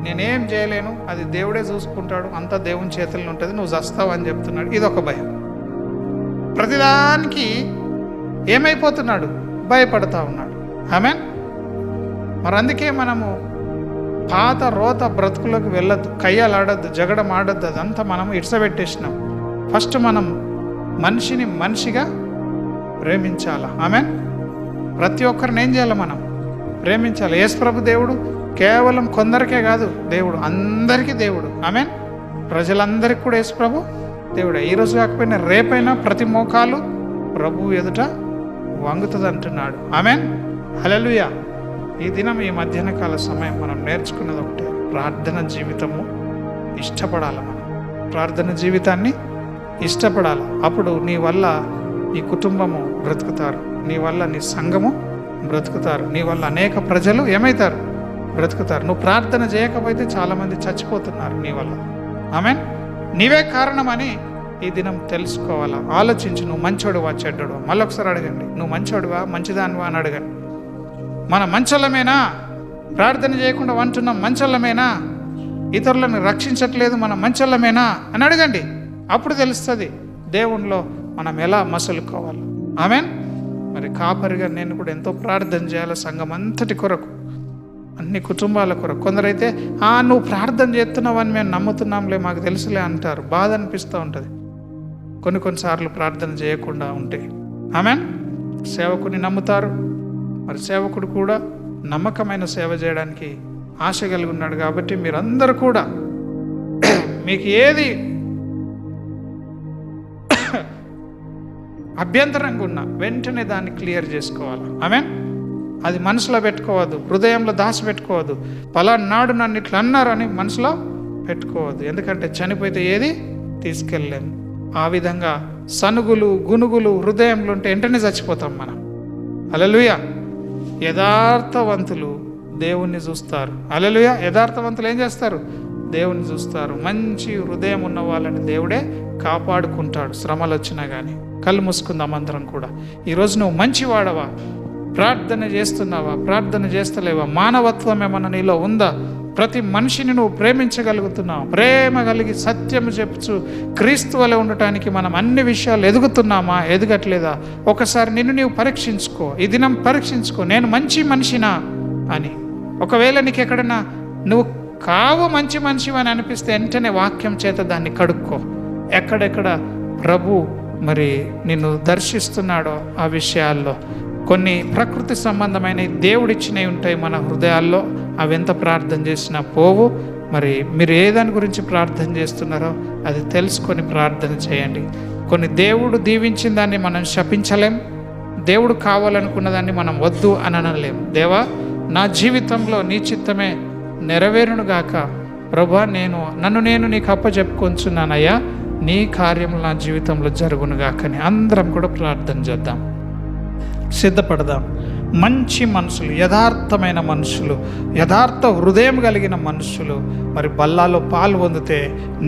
నేనేం చేయలేను, అది దేవుడే చూసుకుంటాడు, అంతా దేవుని చేతుల్లో ఉంటుంది, నువ్వు చస్తావు అని చెప్తున్నాడు, ఇదొక భయం. ప్రతిదానికి ఏమైపోతున్నాడు? భయపడతా ఉన్నాడు. ఆమేన్. మరి అందుకే మనము పాత రోత బ్రతుకులకు వెళ్ళొద్దు, కయ్యాలాడద్దు, జగడం ఆడద్దు. అదంతా మనం ఇడ్సబెట్టేసినాం. ఫస్ట్ మనం మనిషిని మనిషిగా ప్రేమించాలా. ఆమేన్. ప్రతి ఒక్కరిని ఏం చేయాలి? మనం ప్రేమించాలి. యేసుప్రభు దేవుడు కేవలం కొందరికే కాదు, దేవుడు అందరికీ దేవుడు. ఆమేన్. ప్రజలందరికీ కూడా యేసుప్రభు దేవుడే. ఈరోజు కాకపోయినా రేపైనా ప్రతి మోకాలు ప్రభు ఎదుట వంగుతుంది అంటున్నాడు. ఆమేన్. హల్లెలూయా. ఈ దినం, ఈ మధ్యాహ్న కాల సమయం మనం నేర్చుకున్నది ఒకటే, ప్రార్థన జీవితము ఇష్టపడాలి. మనం ప్రార్థన జీవితాన్ని ఇష్టపడాలి. అప్పుడు నీ వల్ల నీ కుటుంబము బ్రతుకుతారు, నీ వల్ల నీ సంఘము బ్రతుకుతారు, నీ వల్ల అనేక ప్రజలు ఏమవుతారు? బ్రతుకుతారు. నువ్వు ప్రార్థన చేయకపోతే చాలామంది చచ్చిపోతున్నారు నీ వల్ల. ఆమేన్. నీవే కారణమని ఈ దినం తెలుసుకోవాలా. ఆలోచించి, నువ్వు మంచోడువా చెడ్డోడువా? మళ్ళొకసారి అడగండి, నువ్వు మంచోడువా మంచిదానివా అని అడగండి. మన మంచోళ్ళమేనా? ప్రార్థన చేయకుండా వంటున్నాం మంచోళ్ళమేనా? ఇతరులను రక్షించట్లేదు మనం మంచోళ్ళమేనా అని అడగండి. అప్పుడు తెలుస్తుంది దేవునిలో మనం ఎలా మసులుకోవాలి. ఆమేన్. మరి కాపరిగా నేను కూడా ఎంతో ప్రార్థన చేయాలి సంఘం అంతటి కొరకు, అన్ని కుటుంబాల కొరకు. కొందరైతే నువ్వు ప్రార్థన చేస్తున్నావని మేము నమ్ముతున్నాంలే, మాకు తెలుసులే అంటారు. బాధ అనిపిస్తూ ఉంటుంది కొన్నిసార్లు ప్రార్థన చేయకుండా ఉంటే. ఆమేన్. సేవకుని నమ్ముతారు. మరి సేవకుడు కూడా నమ్మకమైన సేవ చేయడానికి ఆశ కలిగి ఉన్నాడు. కాబట్టి మీరందరూ కూడా మీకు ఏది అభ్యంతరంగా ఉన్నా వెంటనే దాన్ని క్లియర్ చేసుకోవాలి. ఆమేన్. అది మనసులో పెట్టుకోవద్దు, హృదయంలో దాచిపెట్టుకోవద్దు. పలానా నాడు నన్ను ఇట్లా అన్నారని మనసులో పెట్టుకోవద్దు. ఎందుకంటే చనిపోతే ఏది తీసుకెళ్ళలేము. ఆ విధంగా సనుగులు గునుగులు హృదయంలో ఉంటే వెంటనే చచ్చిపోతాం మనం. హల్లెలూయా. యథార్థవంతులు దేవుణ్ణి చూస్తారు. హల్లెలూయా. యథార్థవంతులు ఏం చేస్తారు? దేవుణ్ణి చూస్తారు. మంచి హృదయం ఉన్న వాళ్ళని దేవుడే కాపాడుకుంటాడు శ్రమలు వచ్చినా కానీ. కళ్ళు మూసుకుందాం అందరం కూడా. ఈరోజు నువ్వు మంచివాడవా? ప్రార్థన చేస్తున్నావా? ప్రార్థన చేస్తలేవా? మానవత్వం ఏమన్నా నీలో ఉందా? ప్రతి మనిషిని నువ్వు ప్రేమించగలుగుతున్నావు? ప్రేమ కలిగి సత్యము చెప్పుచు క్రీస్తు వలె ఉండటానికి మనం అన్ని విషయాలు ఎదుగుతున్నామా? ఎదగట్లేదా? ఒకసారి నిన్ను నీవు పరీక్షించుకో. ఈ దినం పరీక్షించుకో, నేను మంచి మనిషినా అని. ఒకవేళ నీకు ఎక్కడన్నా నువ్వు కావు మంచి మనిషివి అని అనిపిస్తే వెంటనే వాక్యం చేత దాన్ని కడుక్కో. ఎక్కడెక్కడ ప్రభు మరి నిన్ను దర్శిస్తున్నాడో ఆ విషయాల్లో కొన్ని ప్రకృతి సంబంధమైన దేవుడిచ్చినవి ఉంటాయి మన హృదయాల్లో. అవి ఎంత ప్రార్థన చేసినా పోవు. మరి మీరు ఏ దాని గురించి ప్రార్థన చేస్తున్నారో అది తెలుసుకొని ప్రార్థన చేయండి. కొన్ని దేవుడు దీవించిన దాన్ని మనం శపించలేం, దేవుడు కావాలనుకున్న దాన్ని మనం వద్దు అని అనలేం. దేవా, నా జీవితంలో నీ చిత్తమే నెరవేరునుగాక ప్రభా, నన్ను నేను నీకు అప్పచెప్పుకొంచున్నానయ్యా, నీ కార్యములు నా జీవితంలో జరుగునుగాకని అందరం కూడా ప్రార్థన చేద్దాం, సిద్ధపడదాం. మంచి మనుషులు, యథార్థమైన మనుషులు, యథార్థ హృదయం కలిగిన మనుషులు మరి బల్లాలో పాలు పొందితే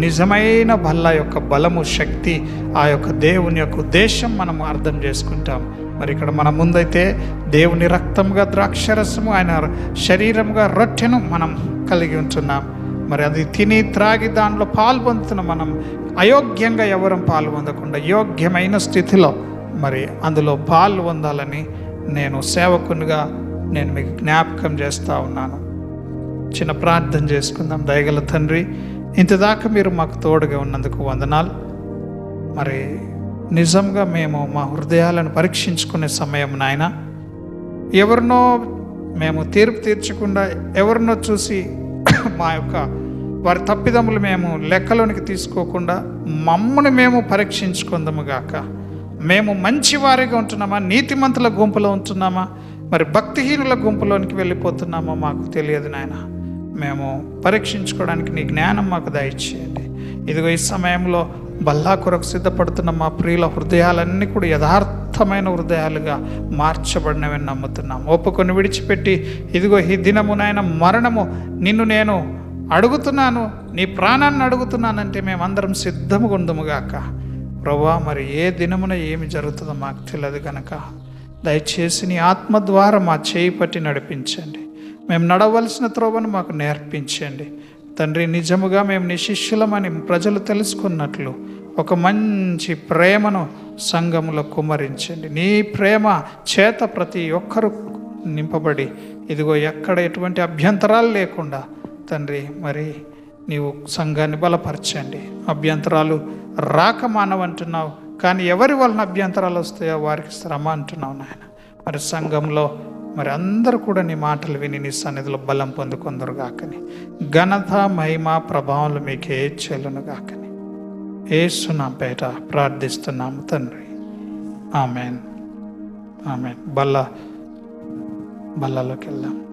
నిజమైన బల్ల యొక్క బలము, శక్తి, ఆ యొక్క దేవుని యొక్క ఉద్దేశం మనం అర్థం చేసుకుంటాం. మరి ఇక్కడ మన ముందైతే దేవుని రక్తంగా ద్రాక్షరసము, ఆయన శరీరముగా రొట్టెను మనం కలిగి ఉంటున్నాం. మరి అది తిని త్రాగి దాంట్లో పాలు పొందుతున్నాం. మనం అయోగ్యంగా ఎవరం పాలు పొందకుండా యోగ్యమైన స్థితిలో మరి అందులో పాలు పొందాలని నేను సేవకునిగా నేను మీకు జ్ఞాపకం చేస్తూ ఉన్నాను. చిన్న ప్రార్థన చేసుకుందాం. దయగల తండ్రి, ఇంతదాకా మీరు మాకు తోడుగా ఉన్నందుకు వందనాలు. మరి నిజంగా మేము మా హృదయాలను పరీక్షించుకునే సమయం నాయన, ఎవరినో మేము తీర్పు తీర్చకుండా ఎవరినో చూసి మా యొక్క వారి తప్పిదములు మేము లెక్కలోనికి తీసుకోకుండా మమ్మల్ని మేము పరీక్షించుకుందాము గాక. మేము మంచివారిగా ఉంటున్నామా, నీతిమంతుల గుంపులో ఉంటున్నామా, మరి భక్తిహీనుల గుంపులోనికి వెళ్ళిపోతున్నామా మాకు తెలియదు నాయన. మేము పరీక్షించుకోవడానికి నీ జ్ఞానం మాకు దయచేయండి. ఇదిగో ఈ సమయంలో బల్లా కొరకు సిద్ధపడుతున్న మా ప్రియుల హృదయాలన్నీ కూడా యథార్థమైన హృదయాలుగా మార్చబడినవని నమ్ముతున్నాం. ఒప్పుకొని విడిచిపెట్టి ఇదిగో ఈ దినము నాయన మరణము నిన్ను నేను అడుగుతున్నాను, నీ ప్రాణాన్ని అడుగుతున్నానంటే మేమందరం సిద్ధముగా ఉందుముగాక. ప్రభువా, మరి ఏ దినమున ఏమి జరుగుతుందో మాకు తెలియదు కనుక దయచేసి నీ ఆత్మ ద్వారా మా చేయి పట్టి నడిపించండి. మేము నడవలసిన త్రోవను మాకు నేర్పించండి తండ్రి. నిజముగా మేము నీ శిష్యులమని ప్రజలు తెలుసుకున్నట్లు ఒక మంచి ప్రేమను సంఘములో కుమ్మరించండి. నీ ప్రేమ చేత ప్రతి ఒక్కరూ నింపబడి ఇదిగో ఎక్కడ ఎటువంటి అభ్యంతరాలు లేకుండా తండ్రి మరి నీవు సంఘాన్ని బలపరచండి. అభ్యంతరాలు రాక మానవంటున్నావు, కానీ ఎవరి వలన అభ్యంతరాలు వస్తాయో వారికి శ్రమ అంటున్నావు నాయన. మరి సంఘంలో మరి అందరూ కూడా నీ మాటలు విని నీ సన్నిధిలో బలం పొందుకుందరు గాకని, ఘనత మహిమ ప్రభావాలు మీకే చెల్లును గాకని యేసు నామమున ప్రార్థిస్తున్నాము తండ్రి. ఆమెన్. ఆమెన్. బల్లలోకి వెళ్దాం.